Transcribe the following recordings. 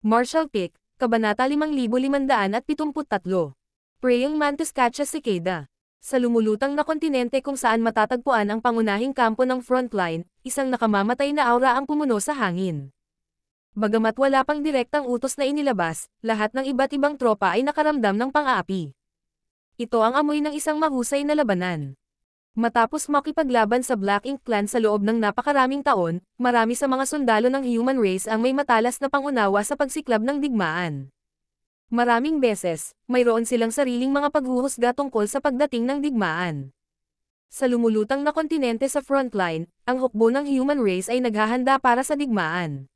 Martial Pick, Kabanata 5573. Praying Mantis catches Cicada. Sa lumulutang na kontinente kung saan matatagpuan ang pangunahing kampo ng frontline, isang nakamamatay na aura ang pumuno sa hangin. Bagamat wala pang direktang utos na inilabas, lahat ng iba't ibang tropa ay nakaramdam ng pang-aapi. Ito ang amoy ng isang mahusay na labanan. Matapos makipaglaban sa Black Ink Clan sa loob ng napakaraming taon, marami sa mga sundalo ng human race ang may matalas na pangunawa sa pagsiklab ng digmaan. Maraming beses, mayroon silang sariling mga paghuhusga tungkol sa pagdating ng digmaan. Sa lumulutang na kontinente sa frontline, ang hukbo ng human race ay naghahanda para sa digmaan.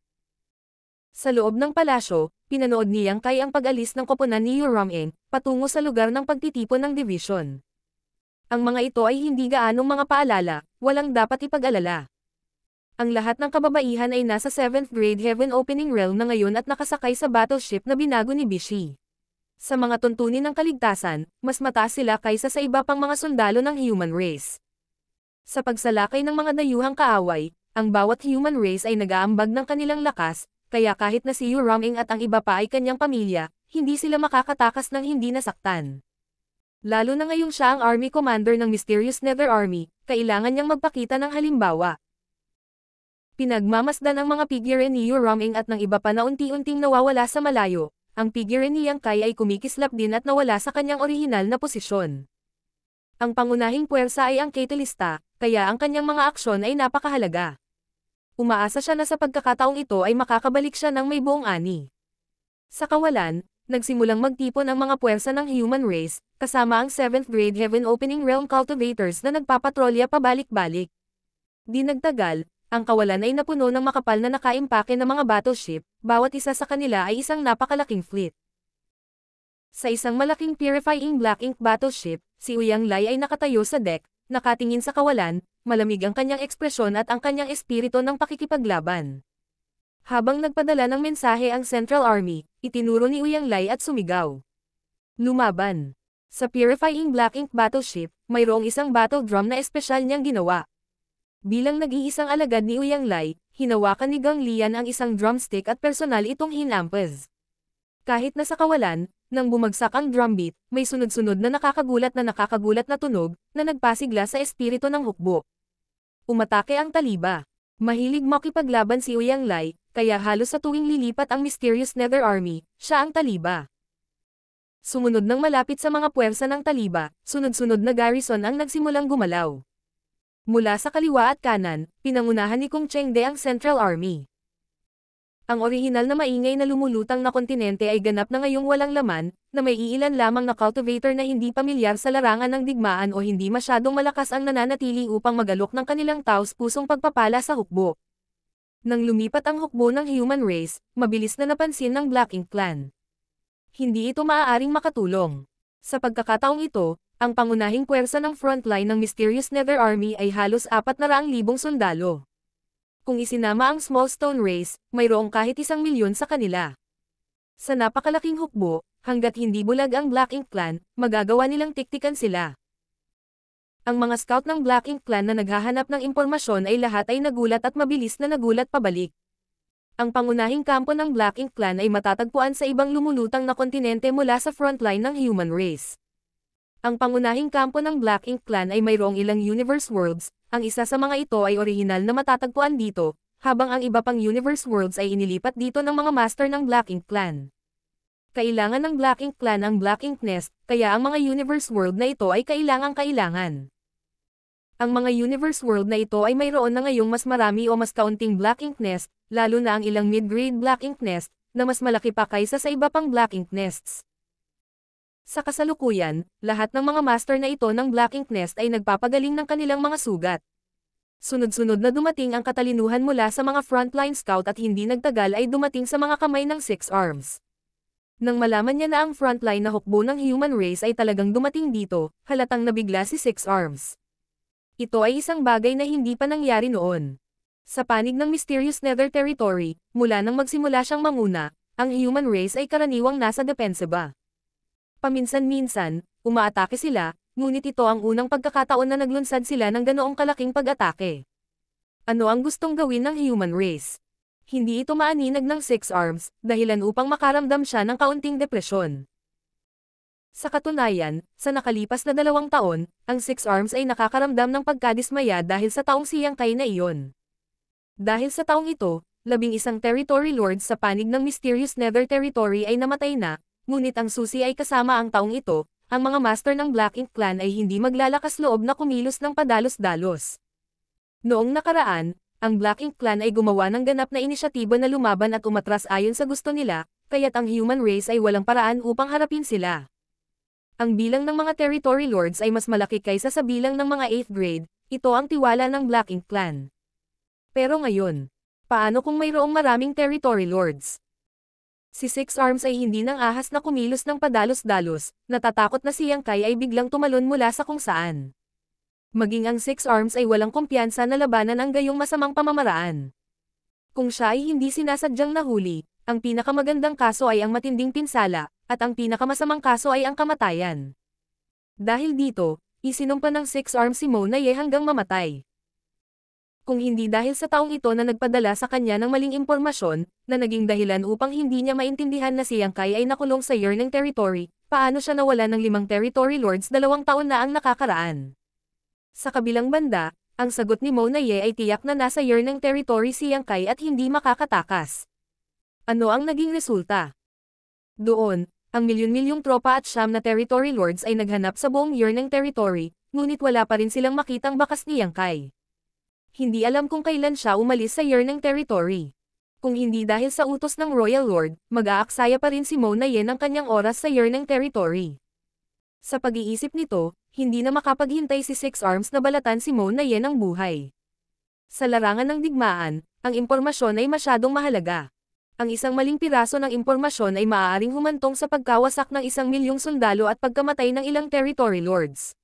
Sa loob ng palasyo, pinanood ni Yang Kai ang pag-alis ng koponan ni Yu-Ram-eng, patungo sa lugar ng pagtitipon ng division. Ang mga ito ay hindi gaanong mga paalala, walang dapat ipag-alala. Ang lahat ng kababaihan ay nasa 7th grade Heaven Opening Realm na ngayon at nakasakay sa battleship na binago ni Bishi. Sa mga tuntunin ng kaligtasan, mas mataas sila kaysa sa iba pang mga sundalo ng human race. Sa pagsalakay ng mga dayuhang kaaway, ang bawat human race ay nag-aambag ng kanilang lakas, kaya kahit na si Yu-Ram-eng at ang iba pa ay kanyang pamilya, hindi sila makakatakas ng hindi nasaktan. Lalo na ngayong siya ang army commander ng Mysterious Nether Army, kailangan niyang magpakita ng halimbawa. Pinagmamasdan ang mga figure ni Yu-Ram-eng at ng iba pa na unti-unting nawawala sa malayo, ang figure ni Yang Kai ay kumikislap din at nawala sa kanyang orihinal na posisyon. Ang pangunahing puwersa ay ang Catalysta, kaya ang kanyang mga aksyon ay napakahalaga. Umaasa siya na sa pagkakataong ito ay makakabalik siya ng may buong ani. Sa kawalan, nagsimulang magtipon ang mga puwersa ng human race, kasama ang 7th grade Heaven Opening Realm Cultivators na nagpapatrolya pabalik-balik. Di nagtagal, ang kawalan ay napuno ng makapal na nakaimpake na mga battleship, bawat isa sa kanila ay isang napakalaking fleet. Sa isang malaking purifying black ink battleship, si Uyang Lai ay nakatayo sa deck, nakatingin sa kawalan, malamig ang kanyang ekspresyon at ang kanyang espiritu ng pakikipaglaban. Habang nagpadala ng mensahe ang Central Army, itinuro ni Uyang Lai at sumigaw. Lumaban. Sa purifying black ink battleship, mayroong isang battle drum na espesyal niyang ginawa. Bilang nag-iisang alagad ni Uyang Lai, hinawakan ni Gang Lian ang isang drumstick at personal itong hinampes. Kahit na sa kawalan, nang bumagsak ang drumbeat, may sunod-sunod na nakakagulat na tunog, na nagpasigla sa espiritu ng hukbo. Umatake ang taliba. Mahilig makipaglaban si Uyang Lai, kaya halos sa tuwing lilipat ang Mysterious Nether Army, siya ang taliba. Sumunod nang malapit sa mga puwersa ng taliba, sunod-sunod na garrison ang nagsimulang gumalaw. Mula sa kaliwa at kanan, pinangunahan ni Kung Chengde ang Central Army. Ang orihinal na maingay na lumulutang na kontinente ay ganap na ngayong walang laman, na may iilan lamang na cultivator na hindi pamilyar sa larangan ng digmaan o hindi masyadong malakas ang nananatili upang magalok ng kanilang taos-pusong pagpapala sa hukbo. Nang lumipat ang hukbo ng human race, mabilis na napansin ng Black Ink Clan. Hindi ito maaaring makatulong. Sa pagkakataong ito, ang pangunahing puwersa ng frontline ng Mysterious Nether Army ay halos 400,000 sundalo. Kung isinama ang Small Stone Race, mayroong kahit 1,000,000 sa kanila. Sa napakalaking hukbo, hanggat hindi bulag ang Black Ink Clan, magagawa nilang tiktikan sila. Ang mga scout ng Black Ink Clan na naghahanap ng impormasyon ay lahat ay nagulat at mabilis na nagulat pabalik. Ang pangunahing kampo ng Black Ink Clan ay matatagpuan sa ibang lumulutang na kontinente mula sa frontline ng human race. Ang pangunahing kampo ng Black Ink Clan ay mayroong ilang universe worlds, ang isa sa mga ito ay orihinal na matatagpuan dito, habang ang iba pang universe worlds ay inilipat dito ng mga master ng Black Ink Clan. Kailangan ng Black Ink Clan ang Black Ink Nest, kaya ang mga universe world na ito ay kailangan. Ang mga universe world na ito ay mayroon na ngayong mas marami o mas kaunting Black Ink Nest, lalo na ang ilang mid-grade Black Ink Nest, na mas malaki pa kaysa sa iba pang Black Ink Nests. Sa kasalukuyan, lahat ng mga master na ito ng Black Ink Nest ay nagpapagaling ng kanilang mga sugat. Sunod-sunod na dumating ang katalinuhan mula sa mga frontline scout at hindi nagtagal ay dumating sa mga kamay ng Six Arms. Nang malaman niya na ang frontline na hukbo ng human race ay talagang dumating dito, halatang nabigla si Six Arms. Ito ay isang bagay na hindi pa nangyari noon. Sa panig ng Mysterious Nether Territory, mula nang magsimula siyang manguna, ang human race ay karaniwang nasa depensiba. Paminsan-minsan, umaatake sila, ngunit ito ang unang pagkakataon na naglunsad sila ng ganoong kalaking pag-atake. Ano ang gustong gawin ng human race? Hindi ito maaninag ng Six Arms, dahilan upang makaramdam siya ng kaunting depresyon. Sa katunayan, sa nakalipas na 2 taon, ang Six Arms ay nakakaramdam ng pagkadismaya dahil sa taong Siang Kai na iyon. Dahil sa taong ito, 11 territory lords sa panig ng Mysterious Nether Territory ay namatay na, ngunit ang susi ay kasama ang taong ito, ang mga master ng Black Ink Clan ay hindi maglalakas loob na kumilos ng padalos-dalos. Noong nakaraan, ang Black Ink Clan ay gumawa ng ganap na inisyatiba na lumaban at umatras ayon sa gusto nila, kaya't ang human race ay walang paraan upang harapin sila. Ang bilang ng mga territory lords ay mas malaki kaysa sa bilang ng mga 8th grade, ito ang tiwala ng Black Ink Clan. Pero ngayon, paano kung mayroong maraming territory lords? Si Six Arms ay hindi nang ahas na kumilos ng padalos-dalos, natatakot na si Yang Kai ay biglang tumalon mula sa kung saan. Maging ang Six Arms ay walang kumpiyansa na labanan ang gayong masamang pamamaraan. Kung siya ay hindi sinasadyang nahuli, ang pinakamagandang kaso ay ang matinding pinsala, at ang pinakamasamang kaso ay ang kamatayan. Dahil dito, isinumpa ng Six Arms si Mona Ye hanggang mamatay. Kung hindi dahil sa taong ito na nagpadala sa kanya ng maling impormasyon, na naging dahilan upang hindi niya maintindihan na si Yang Kai ay nakulong sa Yearning Territory, paano siya nawala ng 5 territory lords 2 taon na ang nakakaraan. Sa kabilang banda, ang sagot ni Mona Ye ay tiyak na nasa Yearning Territory si Yang Kai at hindi makakatakas. Ano ang naging resulta? Doon, ang milyon-milyong tropa at 9 na territory lords ay naghanap sa buong Yearning Territory, ngunit wala pa rin silang makitang bakas ni Yang Kai. Hindi alam kung kailan siya umalis sa Yearning Territory. Kung hindi dahil sa utos ng Royal Lord, mag-aaksaya pa rin si Mona Ye ng kanyang oras sa Yearning Territory. Sa pag-iisip nito, hindi na makapaghintay si Six Arms na balatan si Mona Ye ng buhay. Sa larangan ng digmaan, ang impormasyon ay masyadong mahalaga. Ang isang maling piraso ng impormasyon ay maaaring humantong sa pagkawasak ng 1 milyong sundalo at pagkamatay ng ilang territory lords.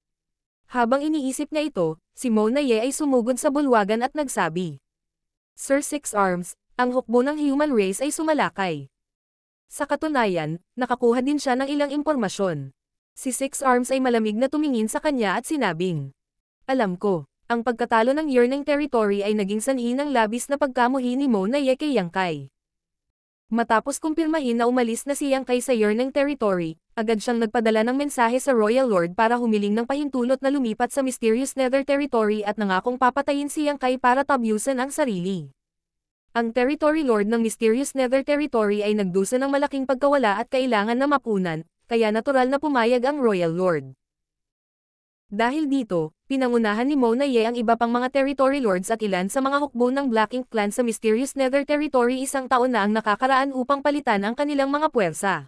Habang iniisip niya ito, si Mona Ye ay sumugod sa bulwagan at nagsabi, "Sir Six Arms, ang hukbo ng human race ay sumalakay." Sa katunayan, nakakuha din siya ng ilang impormasyon. Si Six Arms ay malamig na tumingin sa kanya at sinabing, "Alam ko, ang pagkatalo ng Yearning Territory ay naging sanhi ng labis na pagkamuhi ni Mona Ye kay Yang Kai." Matapos kumpirmahin na umalis na si Yang Kai sa Yearning Territory, agad siyang nagpadala ng mensahe sa Royal Lord para humiling ng pahintulot na lumipat sa Mysterious Nether Territory at nangakong papatayin si Yang Kai para tabyusan ang sarili. Ang Territory Lord ng Mysterious Nether Territory ay nagdusa ng malaking pagkawala at kailangan na mapunan, kaya natural na pumayag ang Royal Lord. Dahil dito, pinangunahan ni Mona Ye ang iba pang mga territory lords at ilan sa mga hukbo ng Black Ink Clan sa Mysterious Nether Territory 1 taon na ang nakakaraan upang palitan ang kanilang mga puwersa.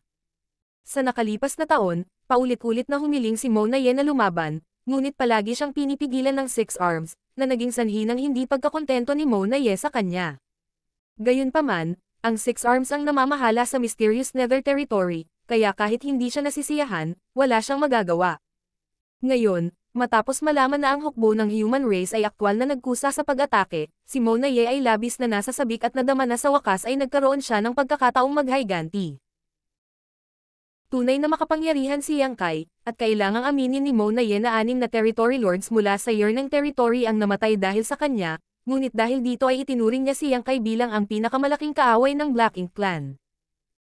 Sa nakalipas na taon, paulit-ulit na humiling si Mona Ye na lumaban, ngunit palagi siyang pinipigilan ng Six Arms, na naging sanhi ng hindi pagkakontento ni Mona Ye sa kanya. Gayunpaman, ang Six Arms ang namamahala sa Mysterious Nether Territory, kaya kahit hindi siya nasisiyahan, wala siyang magagawa. Ngayon, matapos malaman na ang hukbo ng human race ay aktwal na nagkusa sa pag-atake, si Mona Ye ay labis na nasasabik at nadama na sa wakas ay nagkaroon siya ng pagkakataong maghayganti. Tunay na makapangyarihan si Yang Kai, at kailangang aminin ni Mona Ye na 6 na territory lords mula sa Yearning Territory ang namatay dahil sa kanya, ngunit dahil dito ay itinuring niya si Yang Kai bilang ang pinakamalaking kaaway ng Black Ink Clan.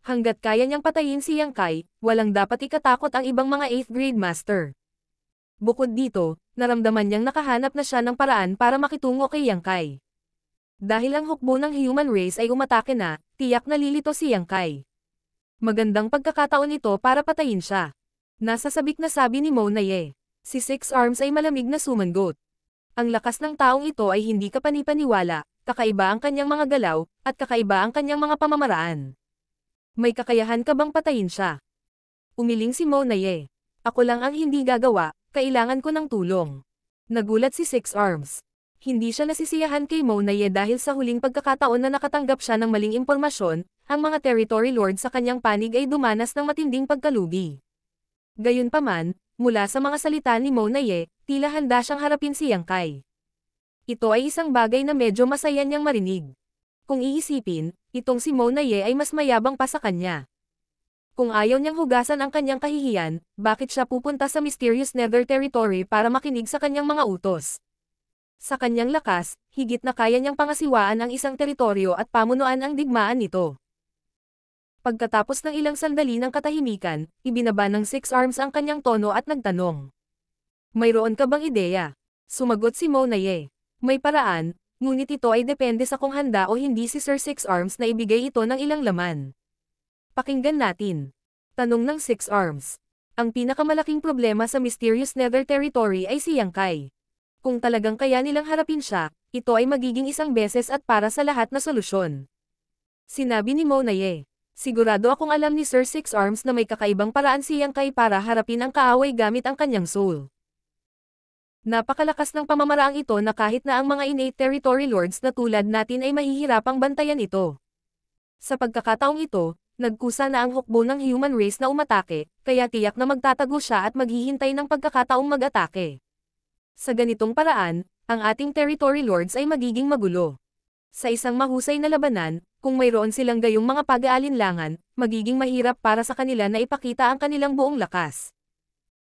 Hanggat kaya niyang patayin si Yang Kai, walang dapat ikatakot ang ibang mga 8th grade master. Bukod dito, naramdaman niyang nakahanap na siya ng paraan para makitungo kay Yang Kai. Dahil ang hukbo ng human race ay umatake na, tiyak na lilito si Yang Kai. Magandang pagkakataon ito para patayin siya. Nasasabik na sabi ni Mona Ye. Si Six Arms ay malamig na sumangot. Ang lakas ng taong ito ay hindi kapanipaniwala, kakaiba ang kanyang mga galaw, at kakaiba ang kanyang mga pamamaraan. May kakayahan ka bang patayin siya? Umiling si Mona Ye. Ako lang ang hindi gagawa, kailangan ko ng tulong. Nagulat si Six Arms. Hindi siya nasisiyahan kay Mona Ye dahil sa huling pagkakataon na nakatanggap siya ng maling impormasyon, ang mga territory lord sa kanyang panig ay dumanas ng matinding pagkalugi. Gayunpaman, mula sa mga salita ni Mona Ye, tila handa siyang harapin si Yang Kai. Ito ay isang bagay na medyo masaya niyang marinig. Kung iisipin, itong si Mona Ye ay mas mayabang pa sa kanya. Kung ayaw niyang hugasan ang kanyang kahihiyan, bakit siya pupunta sa Mysterious Nether Territory para makinig sa kanyang mga utos? Sa kanyang lakas, higit na kaya niyang pangasiwaan ang isang teritoryo at pamunuan ang digmaan nito. Pagkatapos ng ilang sandali ng katahimikan, ibinaba ng Six Arms ang kanyang tono at nagtanong. Mayroon ka bang ideya? Sumagot si Monaye. May paraan, ngunit ito ay depende sa kung handa o hindi si Sir Six Arms na ibigay ito ng ilang laman. Pakinggan natin. Tanong ng Six Arms. Ang pinakamalaking problema sa Mysterious Nether Territory ay si Yang Kai. Kung talagang kaya nilang harapin siya, ito ay magiging isang beses at para sa lahat na solusyon. Sinabi ni Monaye. Sigurado akong alam ni Sir Six Arms na may kakaibang paraan si Yang Kai para harapin ang kaaway gamit ang kanyang soul. Napakalakas ng pamamaraang ito na kahit na ang mga innate territory lords na tulad natin ay mahihirapang bantayan ito. Sa pagkakataong ito, nagkusa na ang hukbo ng human race na umatake, kaya tiyak na magtatago siya at maghihintay ng pagkakataong mag-atake. Sa ganitong paraan, ang ating territory lords ay magiging magulo. Sa isang mahusay na labanan, kung mayroon silang gayong mga pag-aalinlangan, magiging mahirap para sa kanila na ipakita ang kanilang buong lakas.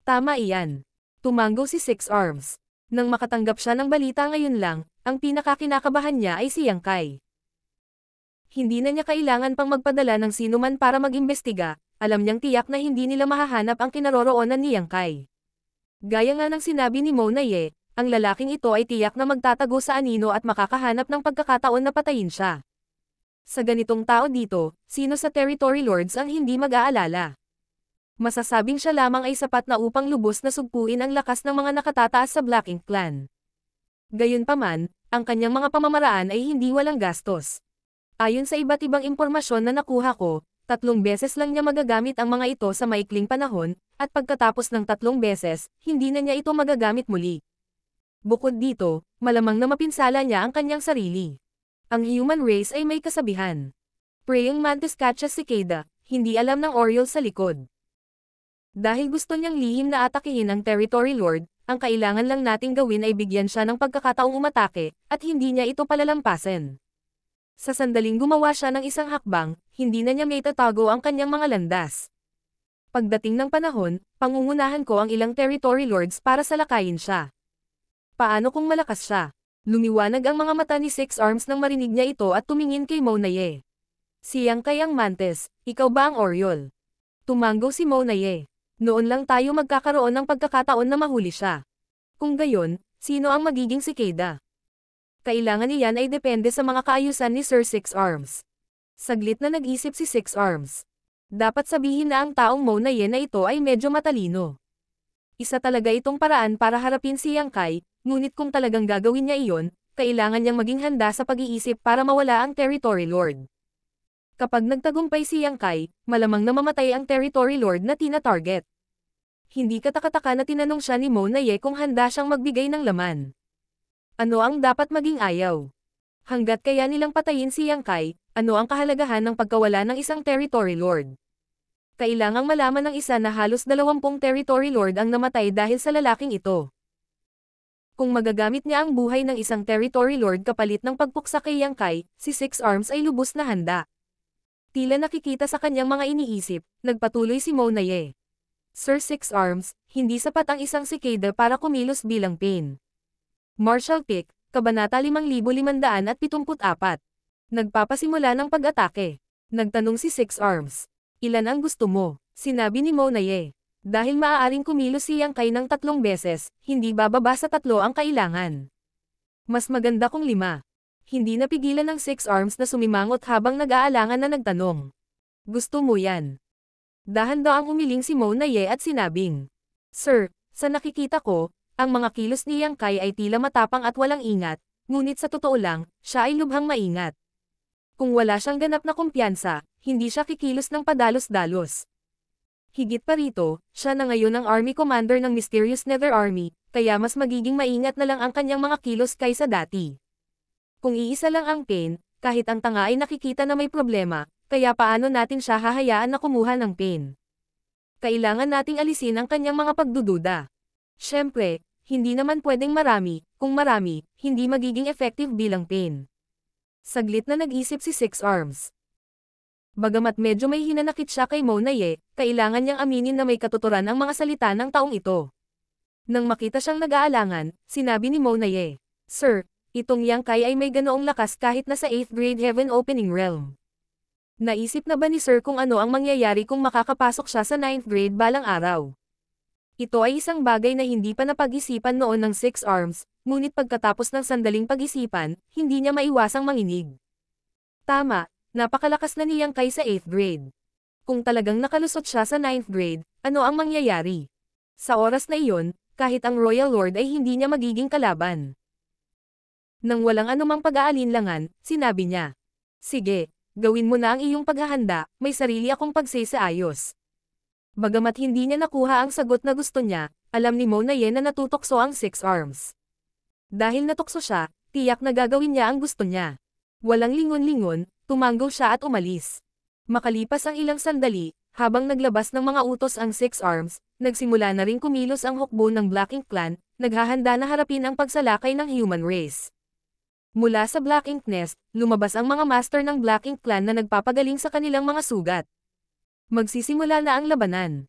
Tama iyan. Tumanggo si Six Arms. Nang makatanggap siya ng balita ngayon lang, ang pinakakinakabahan niya ay si Yang Kai. Hindi na niya kailangan pang magpadala ng sinuman para mag-imbestiga, alam niyang tiyak na hindi nila mahahanap ang kinaroroonan ni Yang Kai. Gaya nga ng sinabi ni Monaye, ang lalaking ito ay tiyak na magtatago sa anino at makakahanap ng pagkakataon na patayin siya. Sa ganitong tao dito, sino sa Territory Lords ang hindi mag-aalala? Masasabing siya lamang ay sapat na upang lubos na sugpuin ang lakas ng mga nakatataas sa Black Ink Clan. Gayunpaman, ang kanyang mga pamamaraan ay hindi walang gastos. Ayon sa iba't ibang impormasyon na nakuha ko, 3 beses lang niya magagamit ang mga ito sa maikling panahon, at pagkatapos ng 3 beses, hindi na niya ito magagamit muli. Bukod dito, malamang na mapinsala niya ang kanyang sarili. Ang human race ay may kasabihan. Praying mantis catches cicada, hindi alam ng oriole sa likod. Dahil gusto niyang lihim na atakihin ang territory lord, ang kailangan lang nating gawin ay bigyan siya ng pagkakataong umatake, at hindi niya ito palalampasin. Sa sandaling gumawa siya ng isang hakbang, hindi na niya maitatago ang kanyang mga landas. Pagdating ng panahon, pangungunahan ko ang ilang territory lords para salakayin siya. Paano kung malakas siya? Lumiwanag ang mga mata ni Six Arms nang marinig niya ito at tumingin kay Monaye. Si Yang Kai ang mantis, ikaw ba ang oriole? Tumanggo si Monaye. Noon lang tayo magkakaroon ng pagkakataon na mahuli siya. Kung gayon, sino ang magiging cicada? Kailangan niyan ay depende sa mga kaayusan ni Sir Six Arms. Saglit na nag-isip si Six Arms. Dapat sabihin na ang taong Monaye na ito ay medyo matalino. Isa talaga itong paraan para harapin si Yang Kai, ngunit kung talagang gagawin niya iyon, kailangan niyang maging handa sa pag-iisip para mawala ang Territory Lord. Kapag nagtagumpay si Yang Kai, malamang na mamatay ang Territory Lord na tina-target. Hindi katakataka na tinanong siya ni Monaye kung handa siyang magbigay ng laman. Ano ang dapat maging ayaw? Hanggat kaya nilang patayin si Yang Kai, ano ang kahalagahan ng pagkawala ng isang Territory Lord? Kailangang malaman ng isa na halos 20 Territory Lord ang namatay dahil sa lalaking ito. Kung magagamit niya ang buhay ng isang Territory Lord kapalit ng pagpuksa kay Yang Kai, si Six Arms ay lubos na handa. Tila nakikita sa kanyang mga iniisip, nagpatuloy si Monaye. Sir Six Arms, hindi sapat ang isang cicada para kumilos bilang Pain. Martial Pick, Kabanata 5574. Nagpapasimula ng pag-atake. Nagtanong si Six Arms. Ilan ang gusto mo? Sinabi ni Monaye. Dahil maaaring kumilos si Yang Kai ng 3 beses, hindi bababa sa 3 ang kailangan. Mas maganda kung 5. Hindi napigilan ng Six Arms na sumimangot habang nag-aalangan na nagtanong. Gusto mo yan? Dahan-daang umiling si Monaye at sinabing, Sir, sa nakikita ko, ang mga kilos ni Yang Kai ay tila matapang at walang ingat, ngunit sa totoo lang, siya ay lubhang maingat. Kung wala siyang ganap na kumpiyansa, hindi siya kikilos ng padalos-dalos. Higit pa rito, siya na ngayon ang Army Commander ng Mysterious Nether Army, kaya mas magiging maingat na lang ang kanyang mga kilos kaysa dati. Kung iisa lang ang Pain, kahit ang tanga ay nakikita na may problema, kaya paano natin siya hahayaan na kumuha ng Pain? Kailangan nating alisin ang kanyang mga pagdududa. Siyempre, hindi naman pwedeng marami, kung marami, hindi magiging effective bilang Pain. Saglit na nag-isip si Six Arms. Bagamat medyo may hinanakit siya kay Monaye, kailangan niyang aminin na may katuturan ang mga salita ng taong ito. Nang makita siyang nag-aalangan, sinabi ni Monaye, Sir, itong Yang Kai ay may ganoong lakas kahit na sa 8th grade Heaven Opening Realm. Naisip na ba ni Sir kung ano ang mangyayari kung makakapasok siya sa 9th grade balang araw? Ito ay isang bagay na hindi pa napag-isipan noon ng Six Arms, ngunit pagkatapos ng sandaling pag-isipan, hindi niya maiwasang manginig. Tama, napakalakas na niyang Kai sa 8th grade. Kung talagang nakalusot siya sa 9th grade, ano ang mangyayari? Sa oras na iyon, kahit ang Royal Lord ay hindi niya magiging kalaban. Nang walang anumang pag-aalinlangan, sinabi niya, "Sige, gawin mo na ang iyong paghahanda, may sarili akong pagsasaayos." Bagamat hindi niya nakuha ang sagot na gusto niya, alam ni Mo na Yen na natutokso ang Six Arms. Dahil natukso siya, tiyak na gagawin niya ang gusto niya. Walang lingon-lingon, tumanggo siya at umalis. Makalipas ang ilang sandali, habang naglabas ng mga utos ang Six Arms, nagsimula na ring kumilos ang hukbo ng Black Ink Clan, naghahanda na harapin ang pagsalakay ng human race. Mula sa Black Ink Nest, lumabas ang mga master ng Black Ink Clan na nagpapagaling sa kanilang mga sugat. Magsisimula na ang labanan.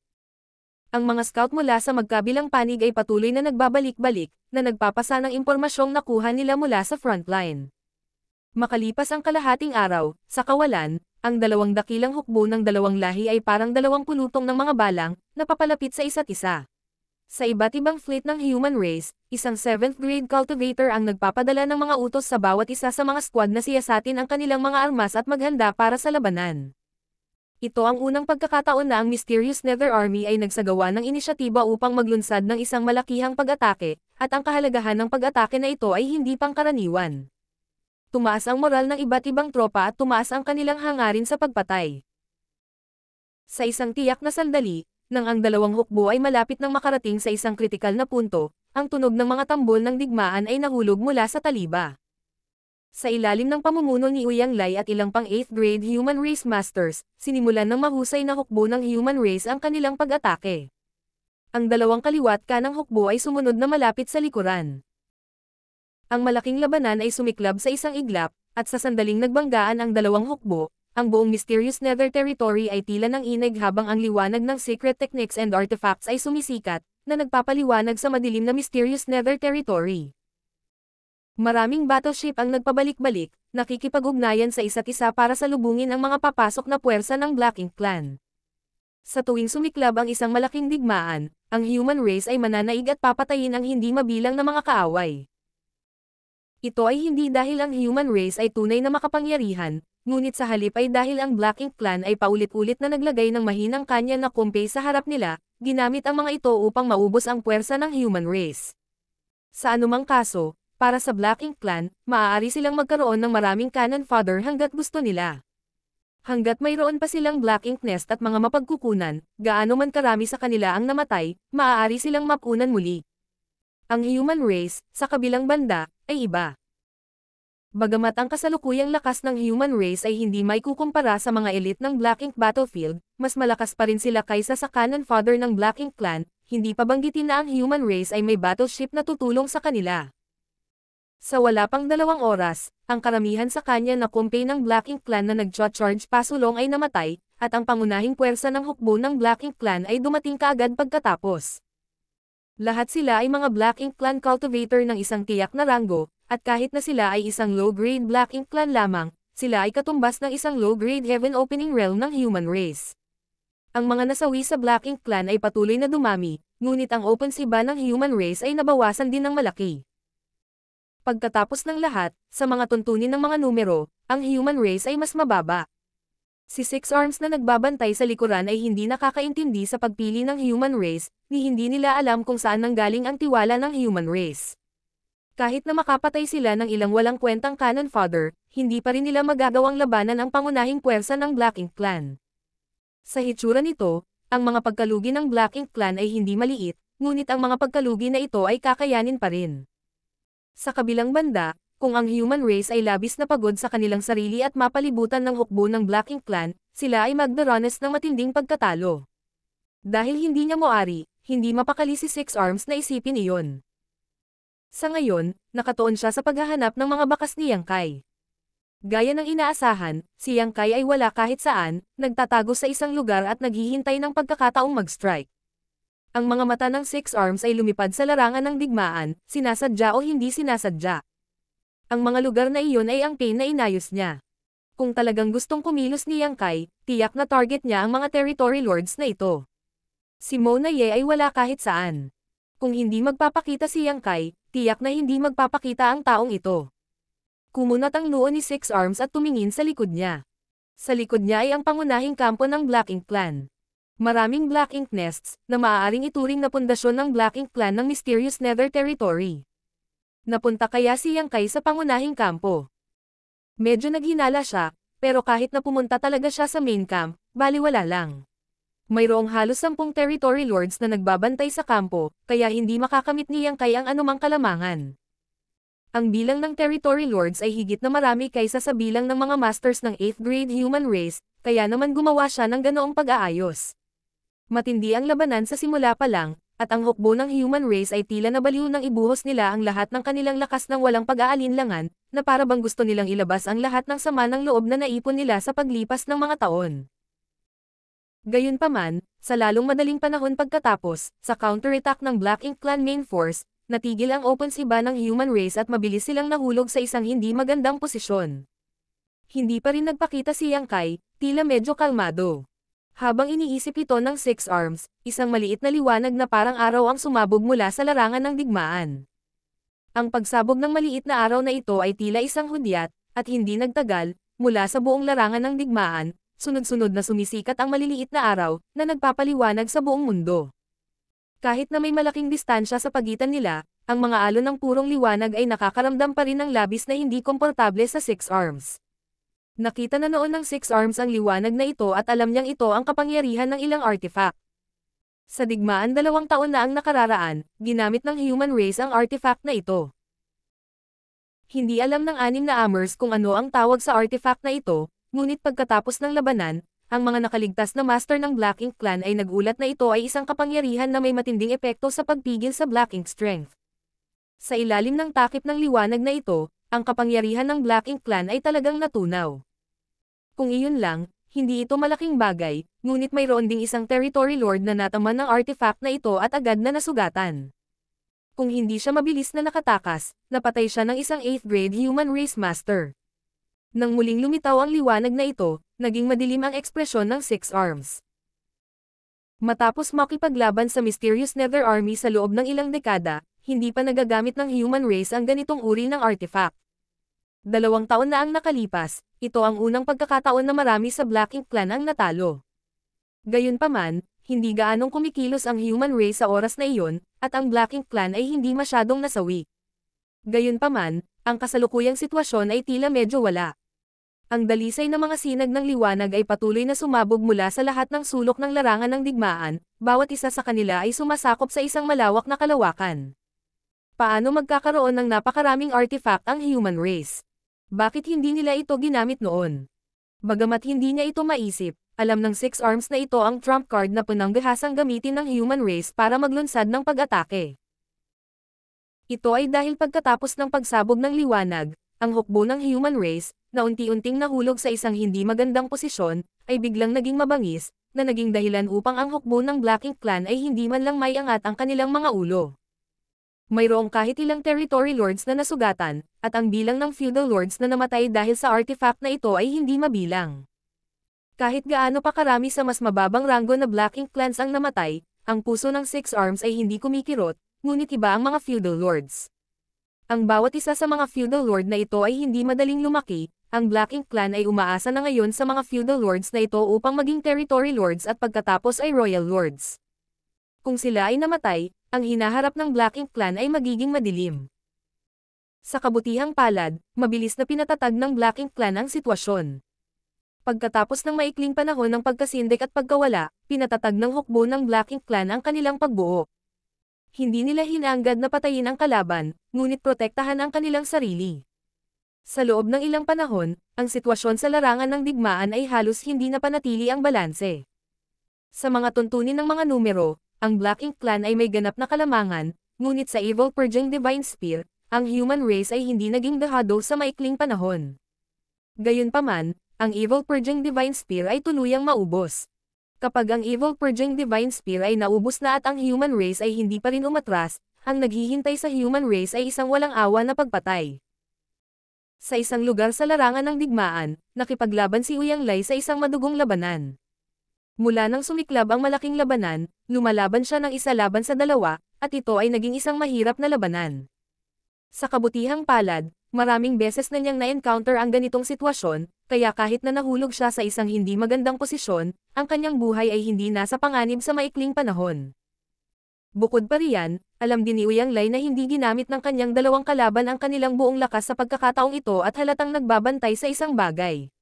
Ang mga scout mula sa magkabilang panig ay patuloy na nagbabalik-balik, na nagpapasa ng impormasyong nakuha nila mula sa frontline. Makalipas ang kalahating araw, sa kawalan, ang dalawang dakilang hukbo ng dalawang lahi ay parang dalawang pulutong ng mga balang, na papalapit sa isa't isa. Sa iba't ibang fleet ng human race, isang 7th grade cultivator ang nagpapadala ng mga utos sa bawat isa sa mga squad na siyasatin ang kanilang mga armas at maghanda para sa labanan. Ito ang unang pagkakataon na ang Mysterious Nether Army ay nagsagawa ng inisyatiba upang maglunsad ng isang malakihang pag-atake, at ang kahalagahan ng pag-atake na ito ay hindi pangkaraniwan. Tumaas ang moral ng iba't ibang tropa at tumaas ang kanilang hangarin sa pagpatay. Sa isang tiyak na sandali, nang ang dalawang hukbo ay malapit nang makarating sa isang kritikal na punto, ang tunog ng mga tambol ng digmaan ay nahulog mula sa taliba. Sa ilalim ng pamumuno ni Uyang Lai at ilang pang 8th grade human race masters, sinimulan ng mahusay na hukbo ng human race ang kanilang pag-atake. Ang dalawang kaliwat kanang hukbo ay sumunod na malapit sa likuran. Ang malaking labanan ay sumiklab sa isang iglap, at sa sandaling nagbanggaan ang dalawang hukbo, ang buong Mysterious Nether Territory ay tila ng inig habang ang liwanag ng secret techniques and artifacts ay sumisikat, na nagpapaliwanag sa madilim na Mysterious Nether Territory. Maraming battleship ang nagpabalik-balik, nakikipag-ugnayan sa isa't isa para salubungin ang mga papasok na puwersa ng Black Ink Clan. Sa tuwing sumiklab ang isang malaking digmaan, ang human race ay mananaig at papatayin ang hindi mabilang na mga kaaway. Ito ay hindi dahil ang human race ay tunay na makapangyarihan, ngunit sa halip ay dahil ang Black Ink Clan ay paulit-ulit na naglagay ng mahinang kanya na kumpay sa harap nila, ginamit ang mga ito upang maubos ang puwersa ng human race. Sa anumang kaso, para sa Black Ink Clan, maaari silang magkaroon ng maraming cannon fodder hanggat gusto nila. Hanggat mayroon pa silang Black Ink Nest at mga mapagkukunan, gaano man karami sa kanila ang namatay, maaari silang mapunan muli. Ang human race, sa kabilang banda, ay iba. Bagamat ang kasalukuyang lakas ng human race ay hindi maikukumpara sa mga elite ng Black Ink Battlefield, mas malakas pa rin sila kaysa sa cannon fodder ng Black Ink Clan, hindi pa banggitin na ang human race ay may battleship na tutulong sa kanila. Sa wala pang 2 oras, ang karamihan sa kanya na kumpay ng Black Ink Clan na nag-charge pasulong ay namatay, at ang pangunahing puwersa ng hukbo ng Black Ink Clan ay dumating kaagad pagkatapos. Lahat sila ay mga Black Ink Clan cultivator ng isang tiyak na ranggo, at kahit na sila ay isang low-grade Black Ink Clan lamang, sila ay katumbas ng isang low-grade Heaven Opening Realm ng human race. Ang mga nasawi sa Black Ink Clan ay patuloy na dumami, ngunit ang opensiba ng human race ay nabawasan din ng malaki. Pagkatapos ng lahat, sa mga tuntunin ng mga numero, ang human race ay mas mababa. Si Six Arms na nagbabantay sa likuran ay hindi nakakaintindi sa pagpili ng human race, ni hindi nila alam kung saan nanggaling ang tiwala ng human race. Kahit na makapatay sila ng ilang walang kwentang cannon fodder, hindi pa rin nila magagawang labanan ang pangunahing puwersa ng Black Ink Clan. Sa hitsura nito, ang mga pagkalugi ng Black Ink Clan ay hindi maliit, ngunit ang mga pagkalugi na ito ay kakayanin pa rin. Sa kabilang banda, kung ang human race ay labis na pagod sa kanilang sarili at mapalibutan ng hukbo ng Black Ink Clan, sila ay magdaranas ng matinding pagkatalo. Dahil hindi niya moari, hindi mapakali si Six Arms na isipin iyon. Sa ngayon, nakatuon siya sa paghahanap ng mga bakas ni Yang Kai. Gaya ng inaasahan, si Yang Kai ay wala kahit saan, nagtatago sa isang lugar at naghihintay ng pagkakataong mag-strike. Ang mga mata ng Six Arms ay lumipad sa larangan ng digmaan, sinasadya o hindi sinasadya. Ang mga lugar na iyon ay ang pain na inayos niya. Kung talagang gustong kumilos ni Yang Kai, tiyak na target niya ang mga territory lords na ito. Si Mona Ye ay wala kahit saan. Kung hindi magpapakita si Yang Kai, tiyak na hindi magpapakita ang taong ito. Kumunat ang noo ni Six Arms at tumingin sa likod niya. Sa likod niya ay ang pangunahing kampo ng Black Ink Clan. Maraming Black Ink nests, na maaaring ituring na pundasyon ng Black Ink Clan ng Mysterious Nether Territory. Napunta kaya si Yang Kai sa pangunahing kampo. Medyo naghinala siya, pero kahit na pumunta talaga siya sa main camp, baliwala lang. Mayroong halos 10 territory lords na nagbabantay sa kampo, kaya hindi makakamit ni Yang Kai ang anumang kalamangan. Ang bilang ng territory lords ay higit na marami kaysa sa bilang ng mga masters ng 8th grade human race, kaya naman gumawa siya ng ganoong pag-aayos. Matindi ang labanan sa simula pa lang, at ang hukbo ng human race ay tila nabaliw nang ibuhos nila ang lahat ng kanilang lakas ng walang pag-aalinlangan, na para bang gusto nilang ilabas ang lahat ng sama ng loob na naipon nila sa paglipas ng mga taon. Gayunpaman, sa lalong madaling panahon pagkatapos, sa counterattack ng Black Ink Clan main force, natigil ang opensiba ng human race at mabilis silang nahulog sa isang hindi magandang posisyon. Hindi pa rin nagpakita si Yang Kai, tila medyo kalmado. Habang iniisip ito ng Six Arms, isang maliit na liwanag na parang araw ang sumabog mula sa larangan ng digmaan. Ang pagsabog ng maliit na araw na ito ay tila isang hudyat, at hindi nagtagal, mula sa buong larangan ng digmaan, sunod-sunod na sumisikat ang maliliit na araw, na nagpapaliwanag sa buong mundo. Kahit na may malaking distansya sa pagitan nila, ang mga alon ng purong liwanag ay nakakaramdam pa rin ng labis na hindi komportable sa Six Arms. Nakita na noon ng Six Arms ang liwanag na ito at alam niyang ito ang kapangyarihan ng ilang artifact. Sa digmaan 2 taon na ang nakararaan, ginamit ng human race ang artifact na ito. Hindi alam ng 6 na Amers kung ano ang tawag sa artifact na ito, ngunit pagkatapos ng labanan, ang mga nakaligtas na master ng Black Ink Clan ay nagulat na ito ay isang kapangyarihan na may matinding epekto sa pagpigil sa Black Ink strength. Sa ilalim ng takip ng liwanag na ito, ang kapangyarihan ng Black Ink Clan ay talagang natunaw. Kung iyon lang, hindi ito malaking bagay, ngunit mayroon ding isang territory lord na nataman ng artifact na ito at agad na nasugatan. Kung hindi siya mabilis na nakatakas, napatay siya ng isang 8th grade human race master. Nang muling lumitaw ang liwanag na ito, naging madilim ang ekspresyon ng Six Arms. Matapos makipaglaban sa Mysterious Nether Army sa loob ng ilang dekada, hindi pa nagagamit ng human race ang ganitong uri ng artifact. 2 taon na ang nakalipas, ito ang unang pagkakataon na marami sa Black Ink Clan ang natalo. Gayunpaman, hindi gaanong kumikilos ang human race sa oras na iyon, at ang Black Ink Clan ay hindi masyadong nasawi. Gayunpaman, ang kasalukuyang sitwasyon ay tila medyo wala. Ang dalisay na mga sinag ng liwanag ay patuloy na sumabog mula sa lahat ng sulok ng larangan ng digmaan, bawat isa sa kanila ay sumasakop sa isang malawak na kalawakan. Paano magkakaroon ng napakaraming artifact ang human race? Bakit hindi nila ito ginamit noon? Bagamat hindi niya ito maisip, alam ng Six Arms na ito ang trump card na pananggahasang gamitin ng human race para maglunsad ng pag-atake. Ito ay dahil pagkatapos ng pagsabog ng liwanag, ang hukbo ng human race, na unti-unting nahulog sa isang hindi magandang posisyon, ay biglang naging mabangis, na naging dahilan upang ang hukbo ng Black Ink Clan ay hindi man lang maiangat ang kanilang mga ulo. Mayroong kahit ilang territory lords na nasugatan, at ang bilang ng feudal lords na namatay dahil sa artifact na ito ay hindi mabilang. Kahit gaano pa karami sa mas mababang ranggo na Black Ink Clans ang namatay, ang puso ng Six Arms ay hindi kumikirot, ngunit iba ang mga feudal lords. Ang bawat isa sa mga feudal lord na ito ay hindi madaling lumaki, ang Black Ink Clan ay umaasa na ngayon sa mga feudal lords na ito upang maging territory lords at pagkatapos ay royal lords. Kung sila ay namatay, ang hinaharap ng Black Ink Clan ay magiging madilim. Sa kabutihang palad, mabilis na pinatatag ng Black Ink Clan ang sitwasyon. Pagkatapos ng maikling panahon ng pagkasindik at pagkawala, pinatatag ng hukbo ng Black Ink Clan ang kanilang pagbuo. Hindi nila hinanggad na patayin ang kalaban, ngunit protektahan ang kanilang sarili. Sa loob ng ilang panahon, ang sitwasyon sa larangan ng digmaan ay halos hindi na panatili ang balanse. Sa mga tuntunin ng mga numero, ang Black Ink Clan ay may ganap na kalamangan, ngunit sa Evil Purging Divine Spear, ang human race ay hindi naging dahado sa maikling panahon. Gayunpaman, ang Evil Purging Divine Spear ay tuluyang maubos. Kapag ang Evil Purging Divine Spear ay naubos na at ang human race ay hindi pa rin umatras, ang naghihintay sa human race ay isang walang awa na pagpatay. Sa isang lugar sa larangan ng digmaan, nakipaglaban si Uyang Lai sa isang madugong labanan. Mula nang sumiklab ang malaking labanan, lumalaban siya ng isa laban sa dalawa, at ito ay naging isang mahirap na labanan. Sa kabutihang palad, maraming beses na niyang na-encounter ang ganitong sitwasyon, kaya kahit na nahulog siya sa isang hindi magandang posisyon, ang kanyang buhay ay hindi nasa panganib sa maikling panahon. Bukod pa riyan, alam din ni Uyang Lai na hindi ginamit ng kanyang dalawang kalaban ang kanilang buong lakas sa pagkakataong ito at halatang nagbabantay sa isang bagay.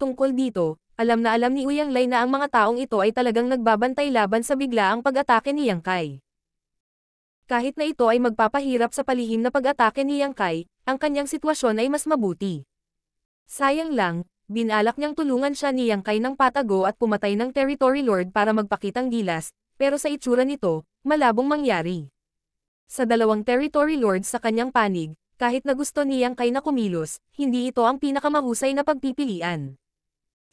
Tungkol dito, alam na alam ni Uyang Lai na ang mga taong ito ay talagang nagbabantay laban sa biglaang pag-atake ni Yang Kai. Kahit na ito ay magpapahirap sa palihim na pag-atake ni Yang Kai, ang kanyang sitwasyon ay mas mabuti. Sayang lang, binalak niyang tulungan siya ni Yang Kai ng patago at pumatay ng Territory Lord para magpakitang gilas, pero sa itsura nito, malabong mangyari. Sa dalawang Territory Lords sa kanyang panig, kahit na gusto ni Yang Kai na kumilos, hindi ito ang pinakamahusay na pagpipilian.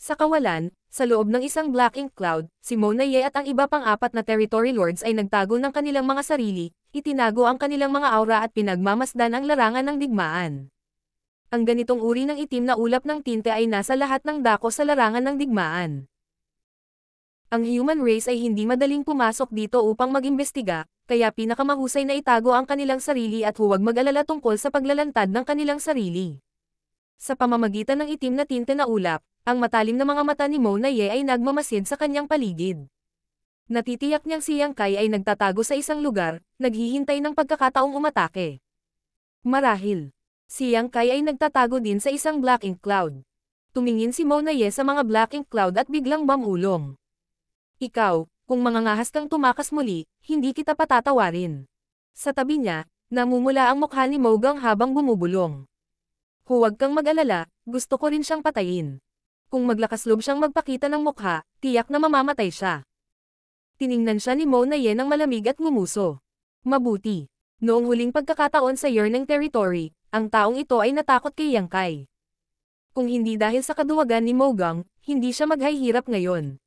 Sa kawalan, sa loob ng isang Black Ink Cloud, si Mona Ye at ang iba pang apat na Territory Lords ay nagtago ng kanilang mga sarili, itinago ang kanilang mga aura at pinagmamasdan ang larangan ng digmaan. Ang ganitong uri ng itim na ulap ng tinte ay nasa lahat ng dako sa larangan ng digmaan. Ang human race ay hindi madaling pumasok dito upang mag-imbestiga, kaya pinakamahusay na itago ang kanilang sarili at huwag mag-alala tungkol sa paglalantad ng kanilang sarili. Sa pamamagitan ng itim na tinte na ulap, ang matalim na mga mata ni Mona Ye ay nagmamasid sa kanyang paligid. Natitiyak niyang si Yang Kai ay nagtatago sa isang lugar, naghihintay ng pagkakataong umatake. Marahil, si Yang Kai ay nagtatago din sa isang Black Ink Cloud. Tumingin si Mona Ye sa mga Black Ink Cloud at biglang bumulong. Ikaw, kung mangangahas kang tumakas muli, hindi kita patatawarin. Sa tabi niya, namumula ang mukha ni Mogang habang bumubulong. Huwag kang mag-alala, gusto ko rin siyang patayin. Kung maglakas loob siyang magpakita ng mukha, tiyak na mamamatay siya. Tiningnan siya ni Mona Ye ng malamig at ngumuso. Mabuti. Noong huling pagkakataon sa Yearning Territory, ang taong ito ay natakot kay Yang Kai. Kung hindi dahil sa kaduwagan ni Mogang, hindi siya maghihirap ngayon.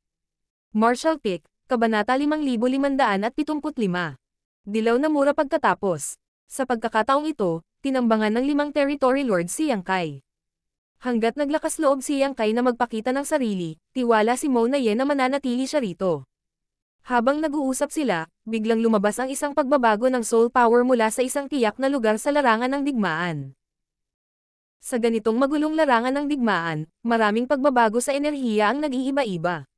Martial Pick, Kabanata 5575. Dilaw na mura pagkatapos. Sa pagkakataong ito, tinambangan ng 5 Territory Lords si Yang Kai. Hanggat naglakas loob si Yang Kai na magpakita ng sarili, tiwala si Mona Ye na mananatili siya rito. Habang nag-uusap sila, biglang lumabas ang isang pagbabago ng soul power mula sa isang tiyak na lugar sa larangan ng digmaan. Sa ganitong magulong larangan ng digmaan, maraming pagbabago sa enerhiya ang nag-iiba-iba.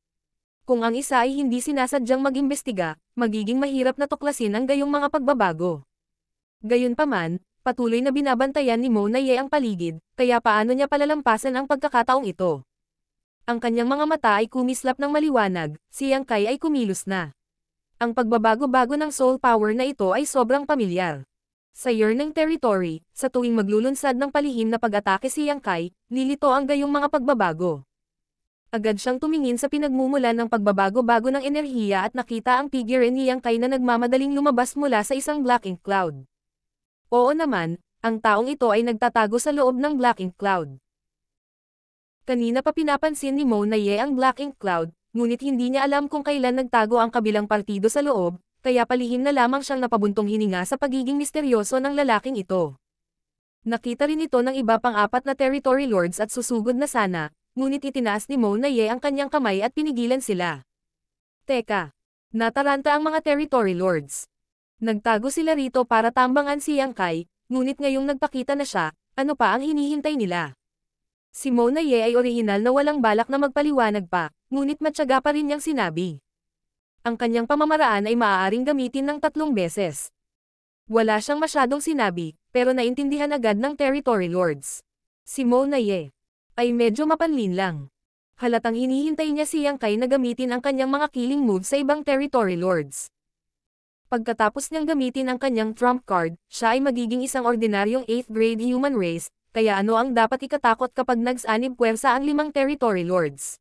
Kung ang isa ay hindi sinasadyang mag-imbestiga, magiging mahirap na tuklasin ang gayong mga pagbabago. Gayunpaman, patuloy na binabantayan ni Mona Ye ang paligid, kaya paano niya palalampasan ang pagkakataong ito? Ang kanyang mga mata ay kumislap ng maliwanag, si Yang Kai ay kumilos na. Ang pagbabago-bago ng soul power na ito ay sobrang pamilyar. Sa Yearning Territory, sa tuwing maglulunsad ng palihim na pag-atake si Yang Kai, lilito ang gayong mga pagbabago. Agad siyang tumingin sa pinagmumulan ng pagbabago-bago ng enerhiya at nakita ang figure ni Yang Kai na nagmamadaling lumabas mula sa isang Black Ink Cloud. Oo naman, ang taong ito ay nagtatago sa loob ng Black Ink Cloud. Kanina pa pinapansin ni Mona Ye ang Black Ink Cloud, ngunit hindi niya alam kung kailan nagtago ang kabilang partido sa loob, kaya palihim na lamang siyang napabuntong hininga sa pagiging misteryoso ng lalaking ito. Nakita rin ito ng iba pang 4 na Territory Lords at susugod na sana, ngunit itinaas ni Mona Ye ang kanyang kamay at pinigilan sila. Teka! Nataranta ang mga Territory Lords. Nagtago sila rito para tambangan si Yang Kai, ngunit ngayong nagpakita na siya, ano pa ang hinihintay nila? Si Mona Ye ay orihinal na walang balak na magpaliwanag pa, ngunit matyaga pa rin niyang sinabi. Ang kanyang pamamaraan ay maaaring gamitin ng 3 beses. Wala siyang masyadong sinabi, pero naintindihan agad ng Territory Lords. Si Mona Ye ay medyo mapanlin lang. Halatang hinihintay niya si Yang Kai na gamitin ang kanyang mga killing moves sa ibang Territory Lords. Pagkatapos niyang gamitin ang kanyang trump card, siya ay magiging isang ordinaryong 8th grade human race, kaya ano ang dapat ikatakot kapag nagsanib puwersa ang 5 Territory Lords?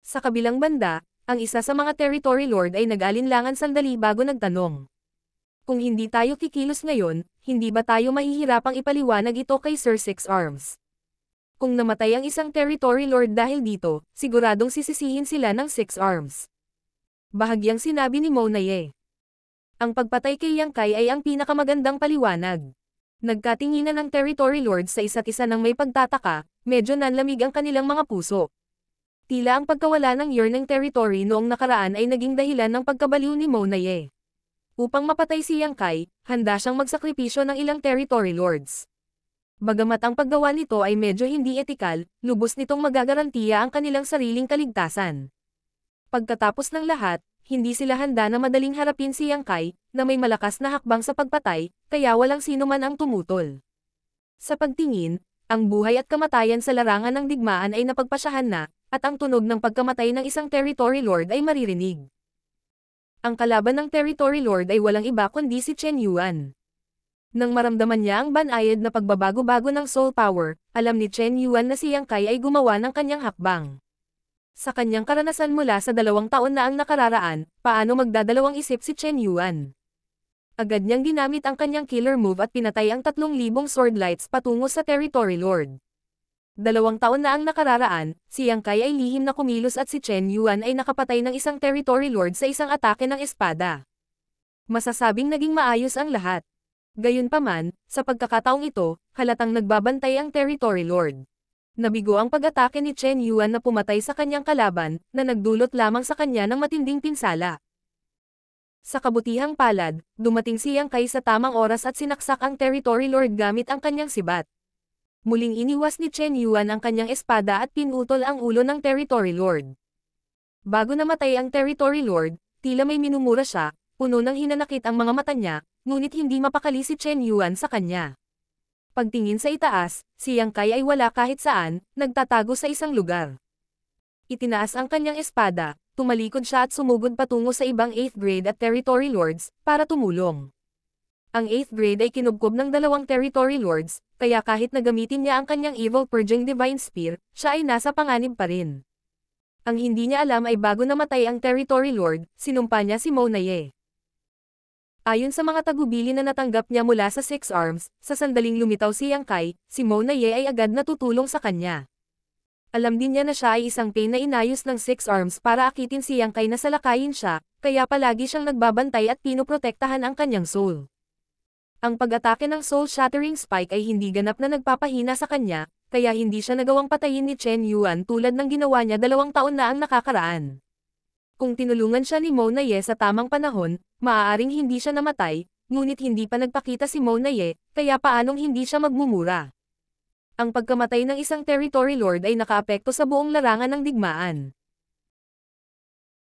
Sa kabilang banda, ang isa sa mga Territory Lord ay nag-alinlangan sandali bago nagtanong. Kung hindi tayo kikilos ngayon, hindi ba tayo mahihirapang ipaliwanag ito kay Sir Six Arms? Kung namatay ang isang Territory Lord dahil dito, siguradong sisisihin sila ng Six Arms. Bahagyang sinabi ni Mona Ye. Ang pagpatay kay Yang Kai ay ang pinakamagandang paliwanag. Nagkatinginan ng territory lords sa isa't isa ng may pagtataka, medyo nanlamig ang kanilang mga puso. Tila ang pagkawala ng Yearning territory noong nakaraan ay naging dahilan ng pagkabaliw ni Mona Ye. Upang mapatay si Yang Kai, handa siyang magsakripisyo ng ilang territory lords. Bagamat ang paggawa nito ay medyo hindi etikal, lubos nitong magagarantiya ang kanilang sariling kaligtasan. Pagkatapos ng lahat, hindi sila handa na madaling harapin si Yang Kai, na may malakas na hakbang sa pagpatay, kaya walang sino man ang tumutol. Sa pagtingin, ang buhay at kamatayan sa larangan ng digmaan ay napagpasyahan na, at ang tunog ng pagkamatay ng isang territory lord ay maririnig. Ang kalaban ng territory lord ay walang iba kundi si Chen Yuan. Nang maramdaman niya ang banayad na pagbabago-bago ng soul power, alam ni Chen Yuan na si Yang Kai ay gumawa ng kanyang hakbang. Sa kanyang karanasan mula sa 2 taon na ang nakararaan, paano magdadalawang isip si Chen Yuan? Agad niyang ginamit ang kanyang killer move at pinatay ang 3,000 sword lights patungo sa territory lord. 2 taon na ang nakararaan, si Yang Kai ay lihim na kumilos at si Chen Yuan ay nakapatay ng isang territory lord sa isang atake ng espada. Masasabing naging maayos ang lahat. Gayunpaman, sa pagkakataong ito, halatang nagbabantay ang territory lord. Nabigo ang pag-atake ni Chen Yuan na pumatay sa kanyang kalaban, na nagdulot lamang sa kanya ng matinding pinsala. Sa kabutihang palad, dumating si Yang Kai sa tamang oras at sinaksak ang territory lord gamit ang kanyang sibat. Muling iniwas ni Chen Yuan ang kanyang espada at pinutol ang ulo ng territory lord. Bago namatay ang territory lord, tila may minumura siya, puno ng hinanakit ang mga mata niya, ngunit hindi mapakali si Chen Yuan sa kanya. Pagtingin sa itaas, si Yang Kai ay wala kahit saan, nagtatago sa isang lugar. Itinaas ang kanyang espada, tumalikod siya at sumugod patungo sa ibang 8th grade at territory lords, para tumulong. Ang 8th grade ay kinubkob ng 2 territory lords, kaya kahit nagamitin niya ang kanyang evil purging divine spear, siya ay nasa panganib pa rin. Ang hindi niya alam ay bago namatay ang territory lord, sinumpa niya si Mona Ye. Ayon sa mga tagubili na natanggap niya mula sa Six Arms, sa sandaling lumitaw si Yang Kai, si Mona Ye ay agad natutulong sa kanya. Alam din niya na siya ay isang pain na inayos ng Six Arms para akitin si Yang Kai na salakayin siya, kaya palagi siyang nagbabantay at pinoprotektahan ang kanyang soul. Ang pag-atake ng soul-shattering spike ay hindi ganap na nagpapahina sa kanya, kaya hindi siya nagawang patayin ni Chen Yuan tulad ng ginawa niya 2 taon na ang nakakaraan. Kung tinulungan siya ni Mona Ye sa tamang panahon, maaaring hindi siya namatay, ngunit hindi pa nagpakita si Mona Ye, kaya paanong hindi siya magmumura? Ang pagkamatay ng isang territory lord ay nakaapekto sa buong larangan ng digmaan.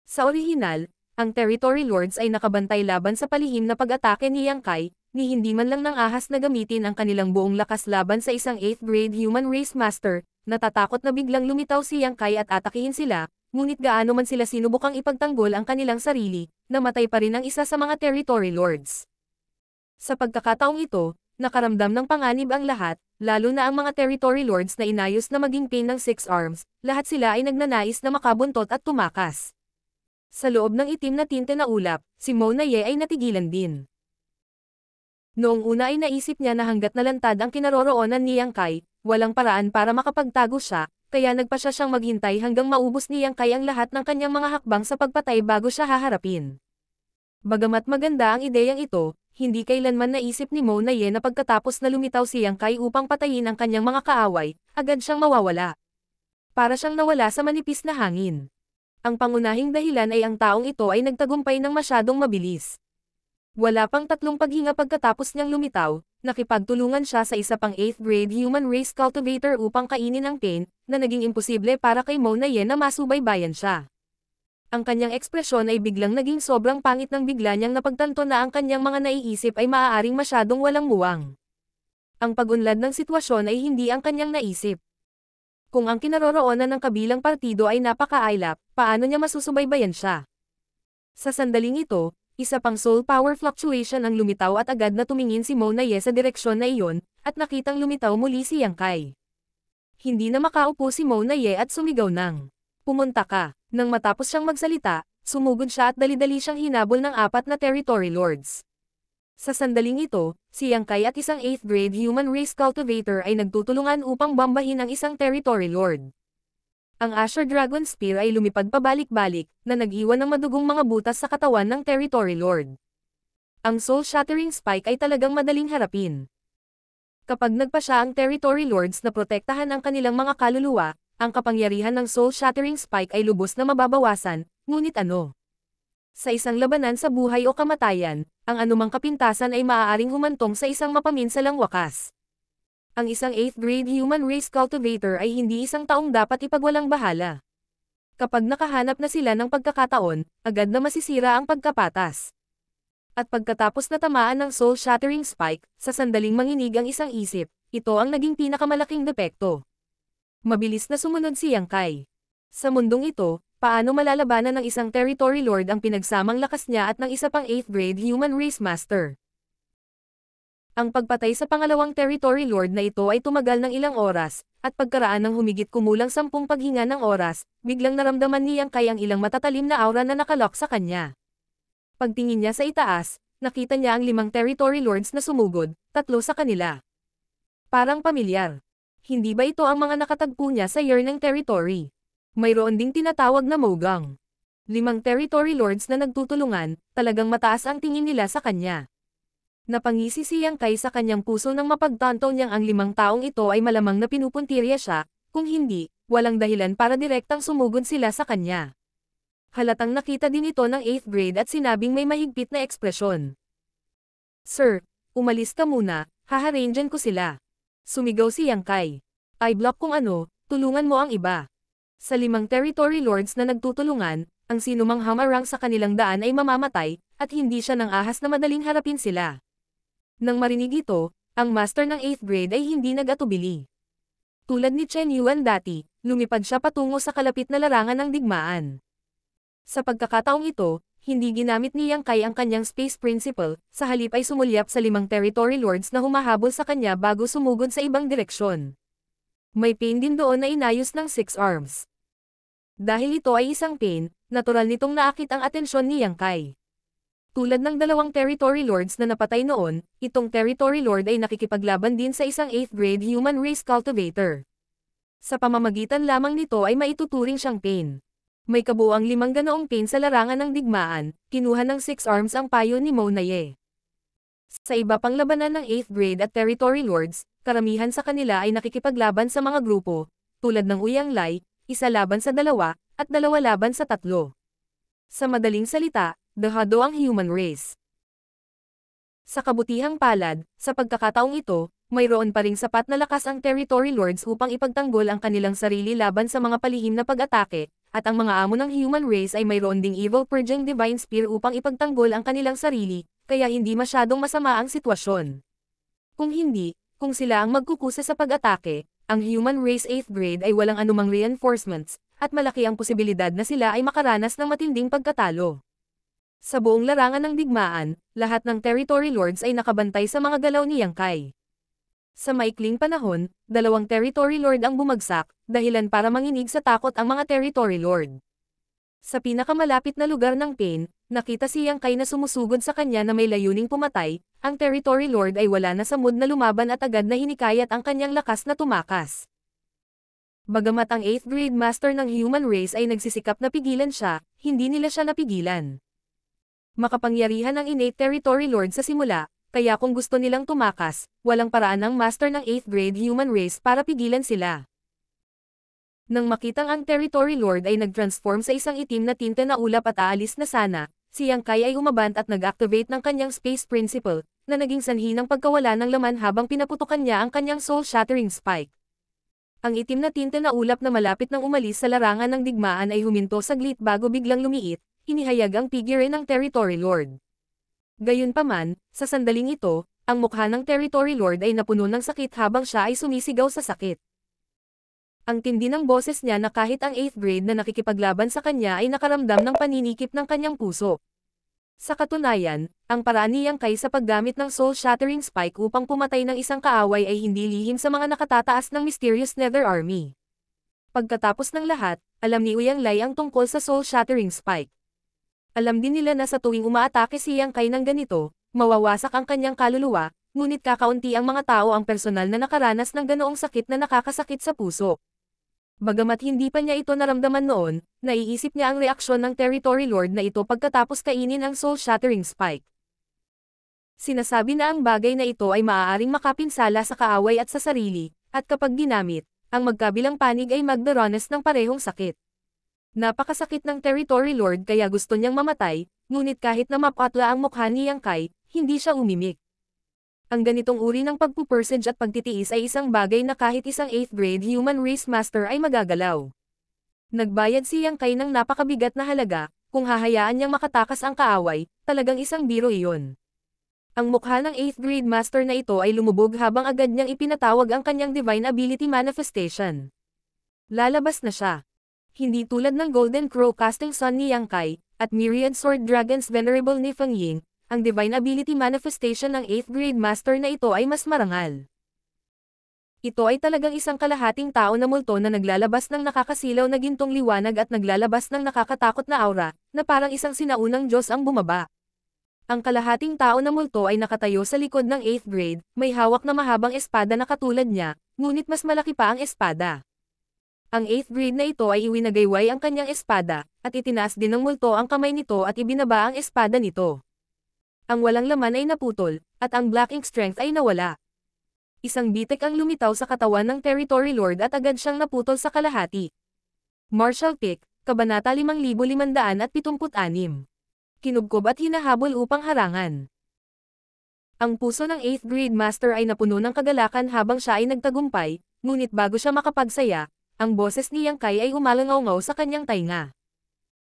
Sa orihinal, ang territory lords ay nakabantay laban sa palihim na pag-atake ni Yang Kai, ni hindi man lang ng ahas na gamitin ang kanilang buong lakas laban sa isang 8th grade human race master, natatakot na biglang lumitaw si Yang Kai at atakihin sila, ngunit gaano man sila sinubukang ipagtanggol ang kanilang sarili, namatay pa rin ang isa sa mga territory lords. Sa pagkakataong ito, nakaramdam ng panganib ang lahat, lalo na ang mga territory lords na inayos na maging pain ng Six Arms, lahat sila ay nagnanais na makabuntot at tumakas. Sa loob ng itim na tinte na ulap, si Mona Ye ay natigilan din. Noong una ay naisip niya na hanggat nalantad ang kinaroroonan ni Yang Kai, walang paraan para makapagtago siya, kaya nagpa siya siyang maghintay hanggang maubos ni Yang Kai ang lahat ng kanyang mga hakbang sa pagpatay bago siya haharapin. Bagamat maganda ang ideyang ito, hindi kailanman naisip ni Mona Ye na pagkatapos na lumitaw si Yang Kai upang patayin ang kanyang mga kaaway, agad siyang mawawala. Para siyang nawala sa manipis na hangin. Ang pangunahing dahilan ay ang taong ito ay nagtagumpay ng masyadong mabilis. Wala pang 3 paghinga pagkatapos niyang lumitaw, nakipagtulungan siya sa isa pang 8th grade human race cultivator upang kainin ang pain, na naging imposible para kay Mona Ye na masubaybayan siya. Ang kanyang ekspresyon ay biglang naging sobrang pangit nang bigla niyang napagtanto na ang kanyang mga naiisip ay maaaring masyadong walang muwang. Ang pag-unlad ng sitwasyon ay hindi ang kanyang naisip. Kung ang kinaroroonan ng kabilang partido ay napaka-aylap, paano niya masusubaybayan siya? Sa sandaling ito, isa pang soul power fluctuation ang lumitaw at agad na tumingin si Mona Ye sa direksyon na iyon, at nakitang lumitaw muli si Yang Kai. Hindi na makaupo si Mona Ye at sumigaw ng, "Pumunta ka." Nang matapos siyang magsalita, sumugod siya at dali-dali siyang hinabol ng 4 na territory lords. Sa sandaling ito, si Yang Kai at isang 8th grade human race cultivator ay nagtutulungan upang bambahin ang isang territory lord. Ang Azure Dragon Spear ay lumipad pabalik-balik, na nag-iwan ng madugong mga butas sa katawan ng territory lord. Ang soul-shattering spike ay talagang madaling harapin. Kapag nagpasya ang Territory Lords na protektahan ang kanilang mga kaluluwa, ang kapangyarihan ng soul-shattering spike ay lubos na mababawasan, ngunit ano? Sa isang labanan sa buhay o kamatayan, ang anumang kapintasan ay maaaring humantong sa isang mapaminsalang wakas. Ang isang 8th grade human race cultivator ay hindi isang taong dapat ipagwalang bahala. Kapag nakahanap na sila ng pagkakataon, agad na masisira ang pagkapatas. At pagkatapos na tamaan ng soul-shattering spike, sa sandaling manginig ang isang isip, ito ang naging pinakamalaking depekto. Mabilis na sumunod si Yang Kai. Sa mundong ito, paano malalabanan ng isang Territory Lord ang pinagsamang lakas niya at ng isa pang 8th grade human race master? Ang pagpatay sa pangalawang Territory Lord na ito ay tumagal ng ilang oras, at pagkaraan ng humigit kumulang 10 paghinga ng oras, biglang naramdaman ni Yang Kai ang ilang matatalim na aura na nakalock sa kanya. Pagtingin niya sa itaas, nakita niya ang 5 Territory Lords na sumugod, 3 sa kanila. Parang pamilyar. Hindi ba ito ang mga nakatagpo niya sa Year ng Territory? Mayroon ding tinatawag na Mogang. 5 Territory Lords na nagtutulungan, talagang mataas ang tingin nila sa kanya. Napangisi si Yang Kai sa kanyang puso nang mapagtanto niyang ang 5 taong ito ay malamang na pinupuntirya siya, kung hindi, walang dahilan para direktang sumugod sila sa kanya. Halatang nakita din ito ng 8th grade at sinabing may mahigpit na ekspresyon. Sir, umalis ka muna, haharanggan ko sila. Sumigaw si Yang Kai. I-block kung ano, tulungan mo ang iba. Sa 5 Territory Lords na nagtutulungan, ang sinumang hamarang sa kanilang daan ay mamamatay, at hindi siya nang ahas na madaling harapin sila. Nang marinig ito, ang master ng 8th grade ay hindi nag-atubili. Tulad ni Chen Yuan dati, lumipad siya patungo sa kalapit na larangan ng digmaan. Sa pagkakataong ito, hindi ginamit ni Yang Kai ang kanyang Space Principle, sa halip ay sumulyap sa 5 Territory Lords na humahabol sa kanya bago sumugod sa ibang direksyon. May pain din doon na inayos ng 6 arms. Dahil ito ay isang pain, natural nitong naakit ang atensyon ni Yang Kai. Tulad ng 2 Territory Lords na napatay noon, itong Territory Lord ay nakikipaglaban din sa isang 8th grade human race cultivator. Sa pamamagitan lamang nito ay maituturing siyang pain. May kabuuang 5 ganoong pain sa larangan ng digmaan, kinuha ng 6 arms ang payo ni Mo Naye. Sa iba pang labanan ng 8th grade at Territory Lords, karamihan sa kanila ay nakikipaglaban sa mga grupo, tulad ng Uyang Lai, 1 laban sa 2, at 2 laban sa 3. Sa madaling salita, dehado ang human race. Sa kabutihang palad, sa pagkakataong ito, mayroon pa ring sapat na lakas ang Territory Lords upang ipagtanggol ang kanilang sarili laban sa mga palihim na pag-atake, at ang mga amo ng human race ay mayroon ding Evil Purging Divine Spear upang ipagtanggol ang kanilang sarili, kaya hindi masyadong masama ang sitwasyon. Kung sila ang magkukusa sa pag-atake, ang human race 8th grade ay walang anumang reinforcements, at malaki ang posibilidad na sila ay makaranas ng matinding pagkatalo. Sa buong larangan ng digmaan, lahat ng Territory Lords ay nakabantay sa mga galaw ni Yang Kai. Sa maikling panahon, 2 Territory Lord ang bumagsak, dahilan para manginig sa takot ang mga Territory Lord. Sa pinakamalapit na lugar ng pain, nakita si Yang Kai na sumusugod sa kanya na may layuning pumatay, ang Territory Lord ay wala na sa mood na lumaban at agad na hinikayat ang kanyang lakas na tumakas. Bagamat ang 8th grade master ng human race ay nagsisikap na pigilan siya, hindi nila siya napigilan. Makapangyarihan ang innate Territory Lord sa simula, kaya kung gusto nilang tumakas, walang paraan ng master ng 8th grade human race para pigilan sila. Nang makitang ang Territory Lord ay nag-transform sa isang itim na tinte na ulap at aalis na sana, si Yang Kai ay umabant at nag-activate ng kanyang Space Principle, na naging sanhi ng pagkawala ng laman habang pinaputukan niya ang kanyang soul-shattering spike. Ang itim na tinte na ulap na malapit nang umalis sa larangan ng digmaan ay huminto saglit bago biglang lumiit, inihayag ang figure ng Territory Lord. Gayunpaman, sa sandaling ito, ang mukha ng Territory Lord ay napuno ng sakit habang siya ay sumisigaw sa sakit. Ang tindi ng boses niya na kahit ang 8th grade na nakikipaglaban sa kanya ay nakaramdam ng paninikip ng kanyang puso. Sa katunayan, ang paraan ni Yang Kai sa paggamit ng soul-shattering spike upang pumatay ng isang kaaway ay hindi lihim sa mga nakatataas ng mysterious Nether Army. Pagkatapos ng lahat, alam ni Uyang Lai ang tungkol sa soul-shattering spike. Alam din nila na sa tuwing umaatake si Yang Kai ng ganito, mawawasak ang kanyang kaluluwa, ngunit kakaunti ang mga tao ang personal na nakaranas ng ganoong sakit na nakakasakit sa puso. Bagamat hindi pa niya ito naramdaman noon, naiisip niya ang reaksyon ng Territory Lord na ito pagkatapos kainin ang soul-shattering spike. Sinasabi na ang bagay na ito ay maaaring makapinsala sa kaaway at sa sarili, at kapag ginamit, ang magkabilang panig ay magdaranas ng parehong sakit. Napakasakit ng Territory Lord kaya gusto niyang mamatay, ngunit kahit na mapatla ang mukha ni Yang Kai, hindi siya umimik. Ang ganitong uri ng pagpupursige at pagtitiis ay isang bagay na kahit isang 8th grade human race master ay magagalaw. Nagbayad si Yang Kai ng napakabigat na halaga, kung hahayaan niyang makatakas ang kaaway, talagang isang biro iyon. Ang mukha ng 8th grade master na ito ay lumubog habang agad niyang ipinatawag ang kanyang divine ability manifestation. Lalabas na siya. Hindi tulad ng Golden Crow casting son ni Yang Kai, at Myriad Sword Dragons Venerable ni Feng Ying, ang divine ability manifestation ng 8th grade master na ito ay mas marangal. Ito ay talagang isang kalahating tao na multo na naglalabas ng nakakasilaw na gintong liwanag at naglalabas ng nakakatakot na aura, na parang isang sinaunang Diyos ang bumaba. Ang kalahating tao na multo ay nakatayo sa likod ng 8th grade, may hawak na mahabang espada na katulad niya, ngunit mas malaki pa ang espada. Ang 8th grade na ito ay iwinagayway ang kanyang espada, at itinaas din ng multo ang kamay nito at ibinaba ang espada nito. Ang walang laman ay naputol, at ang black ink strength ay nawala. Isang bitek ang lumitaw sa katawan ng Territory Lord at agad siyang naputol sa kalahati. Martial Pick, Kabanata 5576. Kinubkob at hinahabol upang harangan. Ang puso ng 8th grade master ay napuno ng kagalakan habang siya ay nagtagumpay, ngunit bago siya makapagsaya, ang boses ni Yang Kai ay umalangaw-ngaw sa kanyang tainga.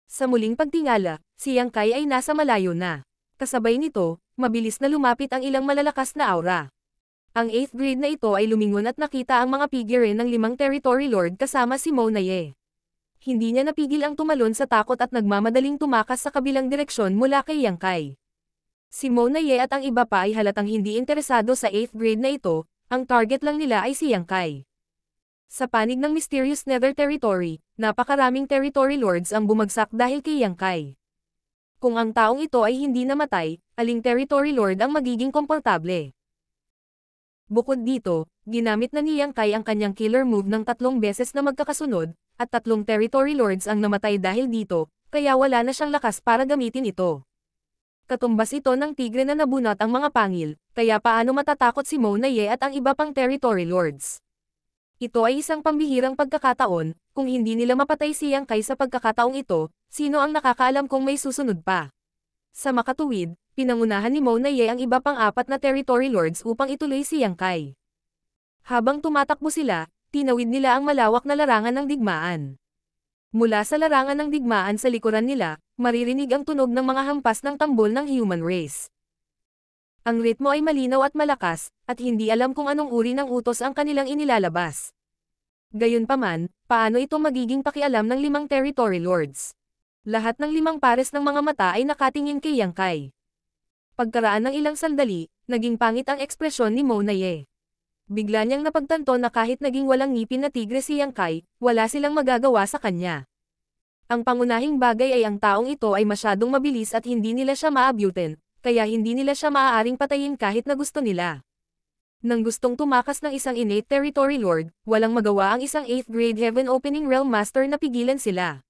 Sa muling pagtingala, si Yang Kai ay nasa malayo na. Kasabay nito, mabilis na lumapit ang ilang malalakas na aura. Ang 8th grade na ito ay lumingon at nakita ang mga figure ng 5 Territory Lord kasama si Mo Naye. Hindi niya napigil ang tumalon sa takot at nagmamadaling tumakas sa kabilang direksyon mula kay Yang Kai. Si Mo Naye at ang iba pa ay halatang hindi interesado sa 8th grade na ito, ang target lang nila ay si Yang Kai. Sa panig ng Mysterious Nether Territory, napakaraming Territory Lords ang bumagsak dahil kay Yang Kai. Kung ang taong ito ay hindi namatay, aling Territory Lord ang magiging komportable? Bukod dito, ginamit na ni Yang Kai ang kanyang killer move ng 3 beses na magkakasunod, at 3 Territory Lords ang namatay dahil dito, kaya wala na siyang lakas para gamitin ito. Katumbas ito ng tigre na nabunot ang mga pangil, kaya paano matatakot si Mo Naye at ang iba pang Territory Lords? Ito ay isang pambihirang pagkakataon, kung hindi nila mapatay si Yang Kai sa pagkakataong ito, sino ang nakakaalam kung may susunod pa? Sa makatuwid, pinangunahan ni Mo Naye ang iba pang 4 na Territory Lords upang ituloy si Yang Kai. Habang tumatakbo sila, tinawid nila ang malawak na larangan ng digmaan. Mula sa larangan ng digmaan sa likuran nila, maririnig ang tunog ng mga hampas ng tambol ng human race. Ang ritmo ay malinaw at malakas, at hindi alam kung anong uri ng utos ang kanilang inilalabas. Gayunpaman, paano ito magiging pakialam ng 5 Territory Lords? Lahat ng 5 pares ng mga mata ay nakatingin kay Yang Kai. Pagkaraan ng ilang sandali, naging pangit ang ekspresyon ni Mo Naye. Bigla niyang napagtanto na kahit naging walang ngipin na tigre si Yang Kai, wala silang magagawa sa kanya. Ang pangunahing bagay ay ang taong ito ay masyadong mabilis at hindi nila siya maabutin, kaya hindi nila siya maaaring patayin kahit na gusto nila. Nang gustong tumakas ng isang innate Territory Lord, walang magawa ang isang 8th grade Heaven Opening Realm Master na pigilan sila.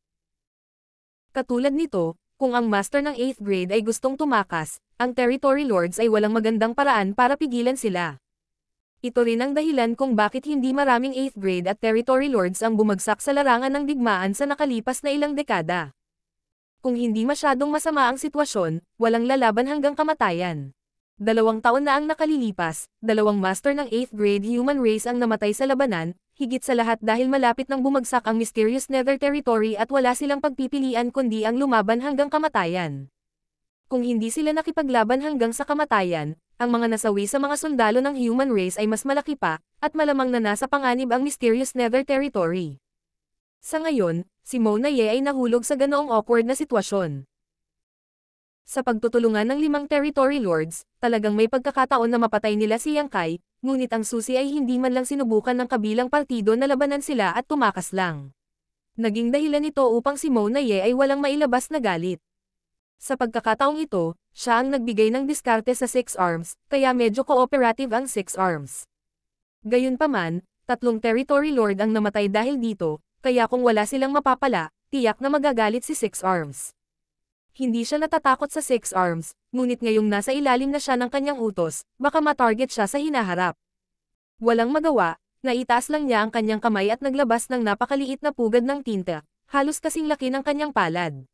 Katulad nito, kung ang Master ng 8th grade ay gustong tumakas, ang Territory Lords ay walang magandang paraan para pigilan sila. Ito rin ang dahilan kung bakit hindi maraming 8th grade at Territory Lords ang bumagsak sa larangan ng digmaan sa nakalipas na ilang dekada. Kung hindi masyadong masama ang sitwasyon, walang lalaban hanggang kamatayan. 2 taon na ang nakalilipas, 2 master ng 8th grade human race ang namatay sa labanan, higit sa lahat dahil malapit nang bumagsak ang Mysterious Nether Territory at wala silang pagpipilian kundi ang lumaban hanggang kamatayan. Kung hindi sila nakipaglaban hanggang sa kamatayan, ang mga nasawi sa mga sundalo ng human race ay mas malaki pa, at malamang na nasa panganib ang Mysterious Nether Territory. Sa ngayon, si Mo Naye ay nahulog sa ganoong awkward na sitwasyon. Sa pagtutulungan ng 5 Territory Lords, talagang may pagkakataon na mapatay nila si Yang Kai, ngunit ang susi ay hindi man lang sinubukan ng kabilang partido na labanan sila at tumakas lang. Naging dahilan ito upang si Mo Naye ay walang mailabas na galit. Sa pagkakataong ito, siya ang nagbigay ng diskarte sa 6 arms, kaya medyo cooperative ang 6 arms. Gayunpaman, 3 Territory Lord ang namatay dahil dito, kaya kung wala silang mapapala, tiyak na magagalit si 6 arms. Hindi siya natatakot sa Six Arms, ngunit ngayong nasa ilalim na siya ng kanyang utos, baka matarget siya sa hinaharap. Walang magawa, naitaas lang niya ang kanyang kamay at naglabas ng napakaliit na pugad ng tinta, halos kasing laki ng kanyang palad.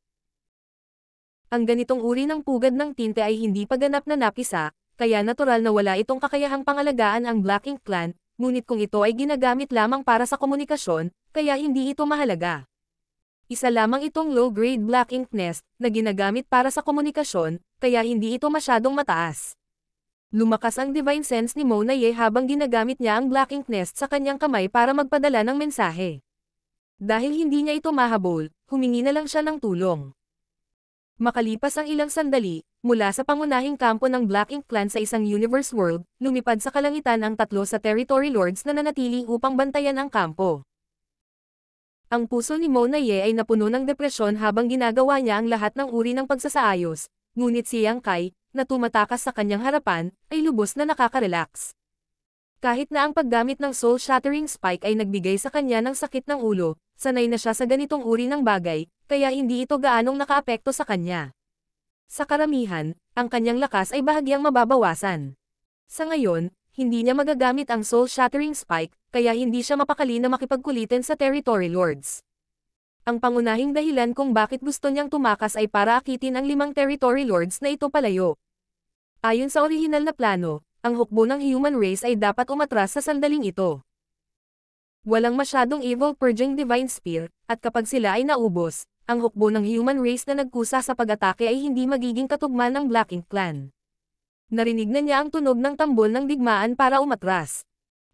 Ang ganitong uri ng pugad ng tinta ay hindi pa ganap na napisa, kaya natural na wala itong kakayahang pangalagaan ang Black Ink Clan, ngunit kung ito ay ginagamit lamang para sa komunikasyon, kaya hindi ito mahalaga. Isa lamang itong low-grade Black Ink Nest na ginagamit para sa komunikasyon, kaya hindi ito masyadong mataas. Lumakas ang Divine Sense ni Mona Ye habang ginagamit niya ang Black Ink Nest sa kanyang kamay para magpadala ng mensahe. Dahil hindi niya ito mahabol, humingi na lang siya ng tulong. Makalipas ang ilang sandali, mula sa pangunahing kampo ng Black Ink Clan sa isang Universe World, lumipad sa kalangitan ang tatlo sa Territory Lords na nanatili upang bantayan ang kampo. Ang puso ni Mona Ye ay napuno ng depresyon habang ginagawa niya ang lahat ng uri ng pagsasaayos, ngunit si Yang Kai, na tumatakas sa kanyang harapan, ay lubos na nakaka-relax. Kahit na ang paggamit ng soul-shattering spike ay nagbigay sa kanya ng sakit ng ulo, sanay na siya sa ganitong uri ng bagay, kaya hindi ito gaanong nakaapekto sa kanya. Sa karamihan, ang kanyang lakas ay bahagyang mababawasan. Sa ngayon, hindi niya magagamit ang soul-shattering spike, kaya hindi siya mapakali na makipagkulitin sa Territory Lords. Ang pangunahing dahilan kung bakit gusto niyang tumakas ay para akitin ang 5 Territory Lords na ito palayo. Ayon sa orihinal na plano, ang hukbo ng human race ay dapat umatras sa sandaling ito. Walang masyadong evil purging divine spear, at kapag sila ay naubos, ang hukbo ng human race na nagkusa sa pag-atake ay hindi magiging katugma ng Black Ink Clan. Narinig na niya ang tunog ng tambol ng digmaan para umatras.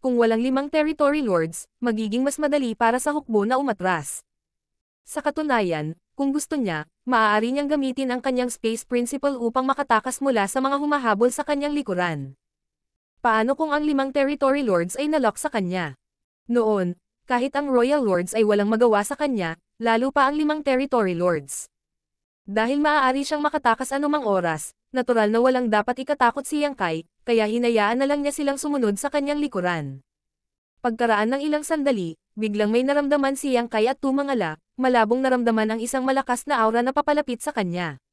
Kung walang 5 Territory Lords, magiging mas madali para sa hukbo na umatras. Sa katunayan, kung gusto niya, maaari niyang gamitin ang kanyang Space Principle upang makatakas mula sa mga humahabol sa kanyang likuran. Paano kung ang 5 Territory Lords ay nalock sa kanya? Noon, kahit ang Royal Lords ay walang magawa sa kanya, lalo pa ang 5 Territory Lords. Dahil maaari siyang makatakas anumang oras, natural na walang dapat ikatakot si Yang Kai, kaya hinayaan na lang niya silang sumunod sa kanyang likuran. Pagkaraan ng ilang sandali, biglang may naramdaman si Yang Kai at tumangala, malabong naramdaman ang isang malakas na aura na papalapit sa kanya.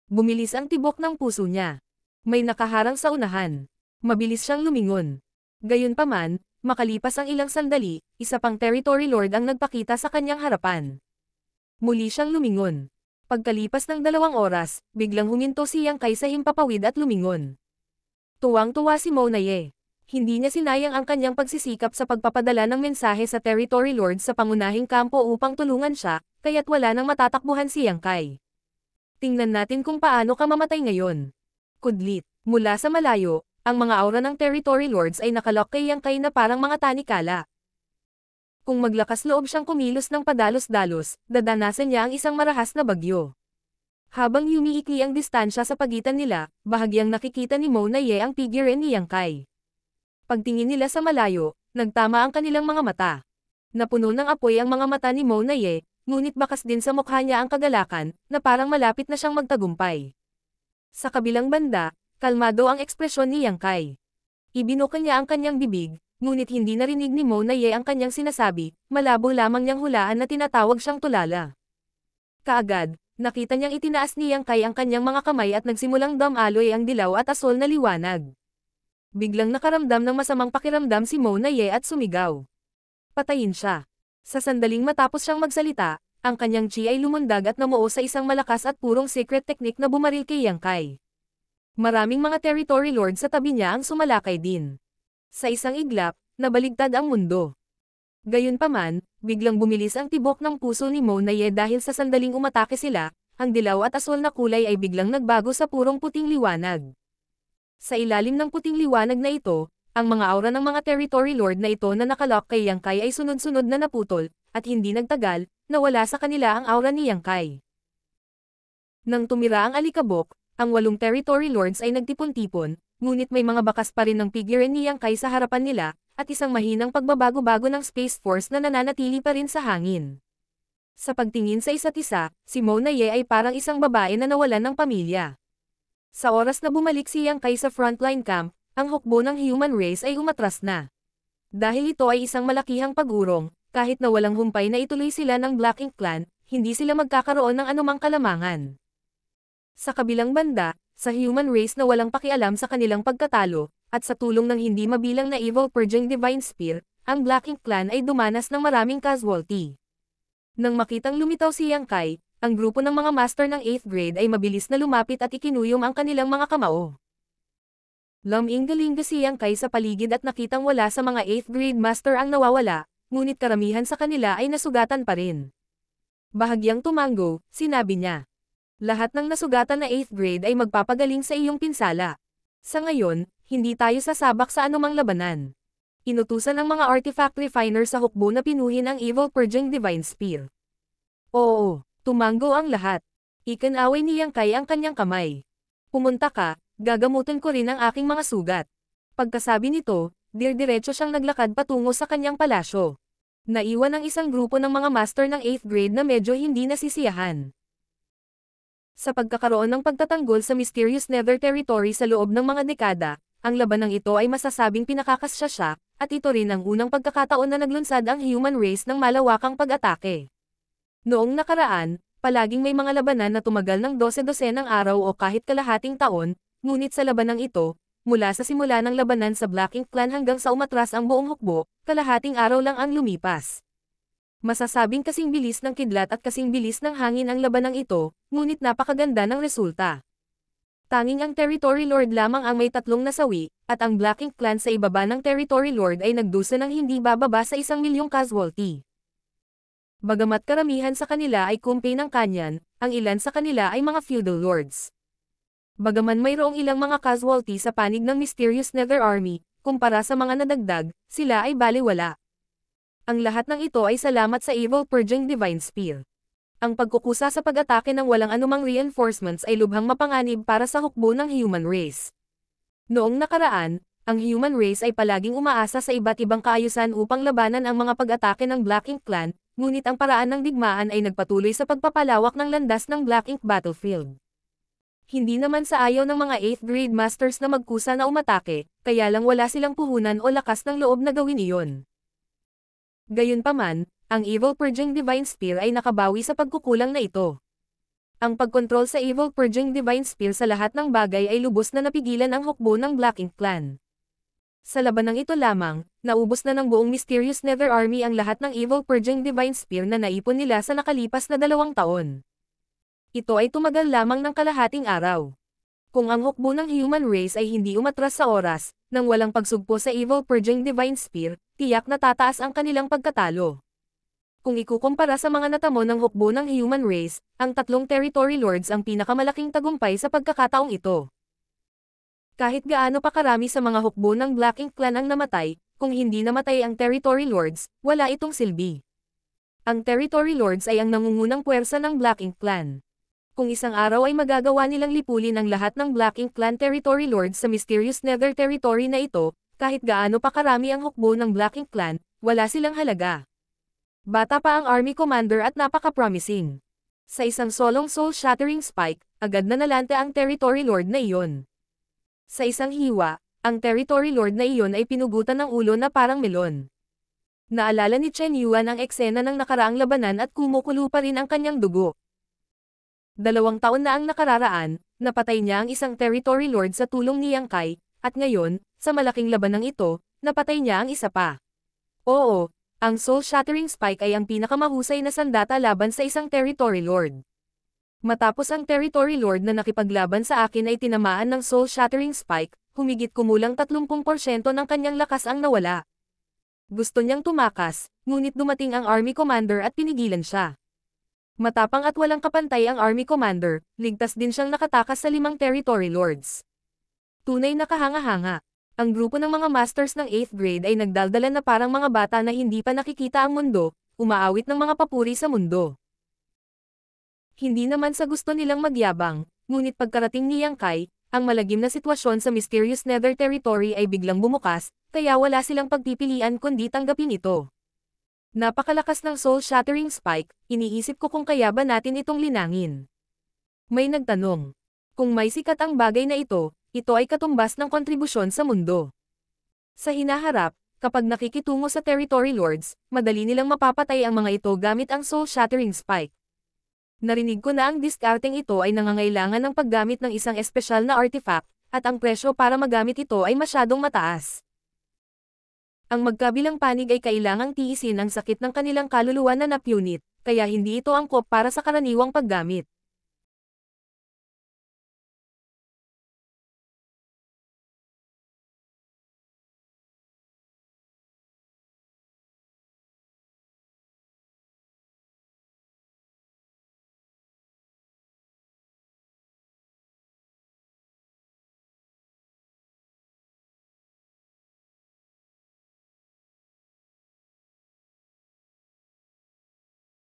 Bumilis ang tibok ng puso niya. May nakaharang sa unahan. Mabilis siyang lumingon. Gayunpaman, makalipas ang ilang sandali, isa pang Territory Lord ang nagpakita sa kanyang harapan. Muli siyang lumingon. Pagkalipas ng 2 oras, biglang huminto si Yang Kai sa himpapawid at lumingon. Tuwang-tuwa si Mona Ye. Hindi niya sinayang ang kanyang pagsisikap sa pagpapadala ng mensahe sa Territory Lord sa pangunahing kampo upang tulungan siya, kaya't wala nang matatakbuhan si Yang Kai. Tingnan natin kung paano ka mamatay ngayon. Kudlit. Mula sa malayo, ang mga aura ng Territory Lords ay nakalock kay Yang Kai na parang mga tanikala. Kung maglakas loob siyang kumilos ng padalos-dalos, dadanasan niya ang isang marahas na bagyo. Habang umiikli ang distansya sa pagitan nila, bahagyang nakikita ni Mona Ye ang figure ni Yang Kai. Pagtingin nila sa malayo, nagtama ang kanilang mga mata. Napuno ng apoy ang mga mata ni Mona Ye, ngunit bakas din sa mukha niya ang kagalakan, na parang malapit na siyang magtagumpay. Sa kabilang banda, kalmado ang ekspresyon ni Yang Kai. Ibinuka niya ang kanyang bibig, ngunit hindi narinig ni Mona Ye ang kanyang sinasabi, malabo lamang niyang hulaan na tinatawag siyang tulala. Kaagad, nakita niyang itinaas ni Yang Kai ang kanyang mga kamay at nagsimulang damaloy ang dilaw at asol na liwanag. Biglang nakaramdam ng masamang pakiramdam si Mona Ye at sumigaw. Patayin siya. Sa sandaling matapos siyang magsalita, ang kanyang chi ay lumundag at namuo sa isang malakas at purong secret technique na bumaril kay Yang Kai. Maraming mga Territory Lords sa tabi niya ang sumalakay din. Sa isang iglap, nabaligtad ang mundo. Gayunpaman, biglang bumilis ang tibok ng puso ni Mona Ye dahil sa sandaling umatake sila, ang dilaw at asol na kulay ay biglang nagbago sa purong puting liwanag. Sa ilalim ng puting liwanag na ito, ang mga aura ng mga Territory Lord na ito na nakalock kay Yang Kai ay sunod-sunod na naputol, at hindi nagtagal, nawala sa kanila ang aura ni Yang Kai. Nang tumira ang alikabok, ang 8 Territory Lords ay nagtipon-tipon, ngunit may mga bakas pa rin ng figure ni Yang Kai sa harapan nila, at isang mahinang pagbabago-bago ng Space Force na nananatili pa rin sa hangin. Sa pagtingin sa isa't isa, si Mona Ye ay parang isang babae na nawalan ng pamilya. Sa oras na bumalik si Yang Kai sa frontline camp, ang hukbo ng human race ay umatras na. Dahil ito ay isang malakihang pag-urong, kahit na walang humpay na ituloy sila ng Black Ink Clan, hindi sila magkakaroon ng anumang kalamangan. Sa kabilang banda, sa human race na walang pakialam sa kanilang pagkatalo, at sa tulong ng hindi mabilang na evil purging divine spear, ang Black Ink Clan ay dumanas ng maraming casualty. Nang makitang lumitaw si Yang Kai, ang grupo ng mga master ng 8th grade ay mabilis na lumapit at ikinuyom ang kanilang mga kamao. Luminggaling si Yang Kai sa paligid at nakitang wala sa mga 8th grade master ang nawawala, ngunit karamihan sa kanila ay nasugatan pa rin. Bahagyang tumango, sinabi niya. Lahat ng nasugatan na 8th grade ay magpapagaling sa iyong pinsala. Sa ngayon, hindi tayo sasabak sa anumang labanan. Inutusan ng mga artifact refiner sa hukbo na pinuhin ang evil purging divine spear. Oo, tumango ang lahat. Ikinaway ni Yang Kai ang kanyang kamay. Pumunta ka, gagamutin ko rin ang aking mga sugat. Pagkasabi nito, diretso siyang naglakad patungo sa kanyang palasyo. Naiwan ang isang grupo ng mga master ng 8th grade na medyo hindi nasisiyahan. Sa pagkakaroon ng pagtatanggol sa mysterious Nether Territory sa loob ng mga dekada, ang labanang ito ay masasabing pinakakasya siya, at ito rin ang unang pagkakataon na naglunsad ang human race ng malawakang pag-atake. Noong nakaraan, palaging may mga labanan na tumagal ng 12-12 ng araw o kahit kalahating taon, ngunit sa labanang ito, mula sa simula ng labanan sa Black Ink Clan hanggang sa umatras ang buong hukbo, kalahating araw lang ang lumipas. Masasabing kasing bilis ng kidlat at kasing bilis ng hangin ang labanang ito, ngunit napakaganda ng resulta. Tanging ang Territory Lord lamang ang may 3 nasawi, at ang Black Ink Clan sa ibaba ng Territory Lord ay nagdusa ng hindi bababa sa 1,000,000 casualty. Bagamat karamihan sa kanila ay kumpi ng kanyan, ang ilan sa kanila ay mga feudal lords. Bagaman mayroong ilang mga casualty sa panig ng Mysterious Nether Army, kumpara sa mga nadagdag, sila ay baliwala. Ang lahat ng ito ay salamat sa evil purging divine spear. Ang pagkukusa sa pag-atake ng walang anumang reinforcements ay lubhang mapanganib para sa hukbo ng human race. Noong nakaraan, ang human race ay palaging umaasa sa iba't ibang kaayusan upang labanan ang mga pag-atake ng Black Ink Clan, ngunit ang paraan ng digmaan ay nagpatuloy sa pagpapalawak ng landas ng Black Ink battlefield. Hindi naman sa ayaw ng mga 8th grade masters na magkusa na umatake, kaya lang wala silang puhunan o lakas ng loob na gawin iyon. Gayunpaman, ang evil purging divine spear ay nakabawi sa pagkukulang na ito. Ang pagkontrol sa evil purging divine spear sa lahat ng bagay ay lubos na napigilan ang hukbo ng Black Ink Clan. Sa labanang ito lamang, naubos na ng buong Mysterious Nether Army ang lahat ng evil purging divine spear na naipon nila sa nakalipas na 2 taon. Ito ay tumagal lamang ng kalahating araw. Kung ang hukbo ng human race ay hindi umatras sa oras, nang walang pagsugpo sa evil purging divine spear, tiyak na tataas ang kanilang pagkatalo. Kung ikukumpara sa mga natamo ng hukbo ng human race, ang 3 territory lords ang pinakamalaking tagumpay sa pagkakataong ito. Kahit gaano pa karami sa mga hukbo ng Black Ink Clan ang namatay, kung hindi namatay ang territory lords, wala itong silbi. Ang territory lords ay ang nangungunang puwersa ng Black Ink Clan. Kung isang araw ay magagawa nilang lipulin ang lahat ng Black Ink Clan territory lords sa Mysterious Nether Territory na ito, kahit gaano pa karami ang hukbo ng Black Ink Clan, wala silang halaga. Bata pa ang army commander at napaka-promising. Sa isang solong soul-shattering spike, agad na nalante ang territory lord na iyon. Sa isang hiwa, ang territory lord na iyon ay pinugutan ng ulo na parang melon. Naalala ni Chen Yuan ang eksena ng nakaraang labanan at kumukulo pa rin ang kanyang dugo. 2 taon na ang nakararaan, napatay niya ang isang territory lord sa tulong ni Yang Kai, at ngayon, sa malaking labanang ito, napatay niya ang isa pa. Oo, ang soul-shattering spike ay ang pinakamahusay na sandata laban sa isang territory lord. Matapos ang territory lord na nakipaglaban sa akin ay tinamaan ng soul-shattering spike, humigit kumulang 30% ng kanyang lakas ang nawala. Gusto niyang tumakas, ngunit dumating ang army commander at pinigilan siya. Matapang at walang kapantay ang army commander, ligtas din siyang nakatakas sa 5 territory lords. Tunay na kahanga-hanga. Ang grupo ng mga masters ng 8th grade ay nagdaldala na parang mga bata na hindi pa nakikita ang mundo, umaawit ng mga papuri sa mundo. Hindi naman sa gusto nilang magyabang, ngunit pagkarating ni Yang Kai, ang malagim na sitwasyon sa Mysterious Nether Territory ay biglang bumukas, kaya wala silang pagpipilian kundi tanggapin ito. Napakalakas ng soul-shattering spike, iniisip ko kung kaya ba natin itong linangin. May nagtanong. Kung may sikat ang bagay na ito ay katumbas ng kontribusyon sa mundo. Sa hinaharap, kapag nakikitungo sa territory lords, madali nilang mapapatay ang mga ito gamit ang soul-shattering spike. Narinig ko na ang diskarteng ito ay nangangailangan ng paggamit ng isang espesyal na artifact, at ang presyo para magamit ito ay masyadong mataas. Ang magkabilang panig ay kailangang tiisin ang sakit ng kanilang kaluluwa na napunit, kaya hindi ito angkop para sa karaniwang paggamit.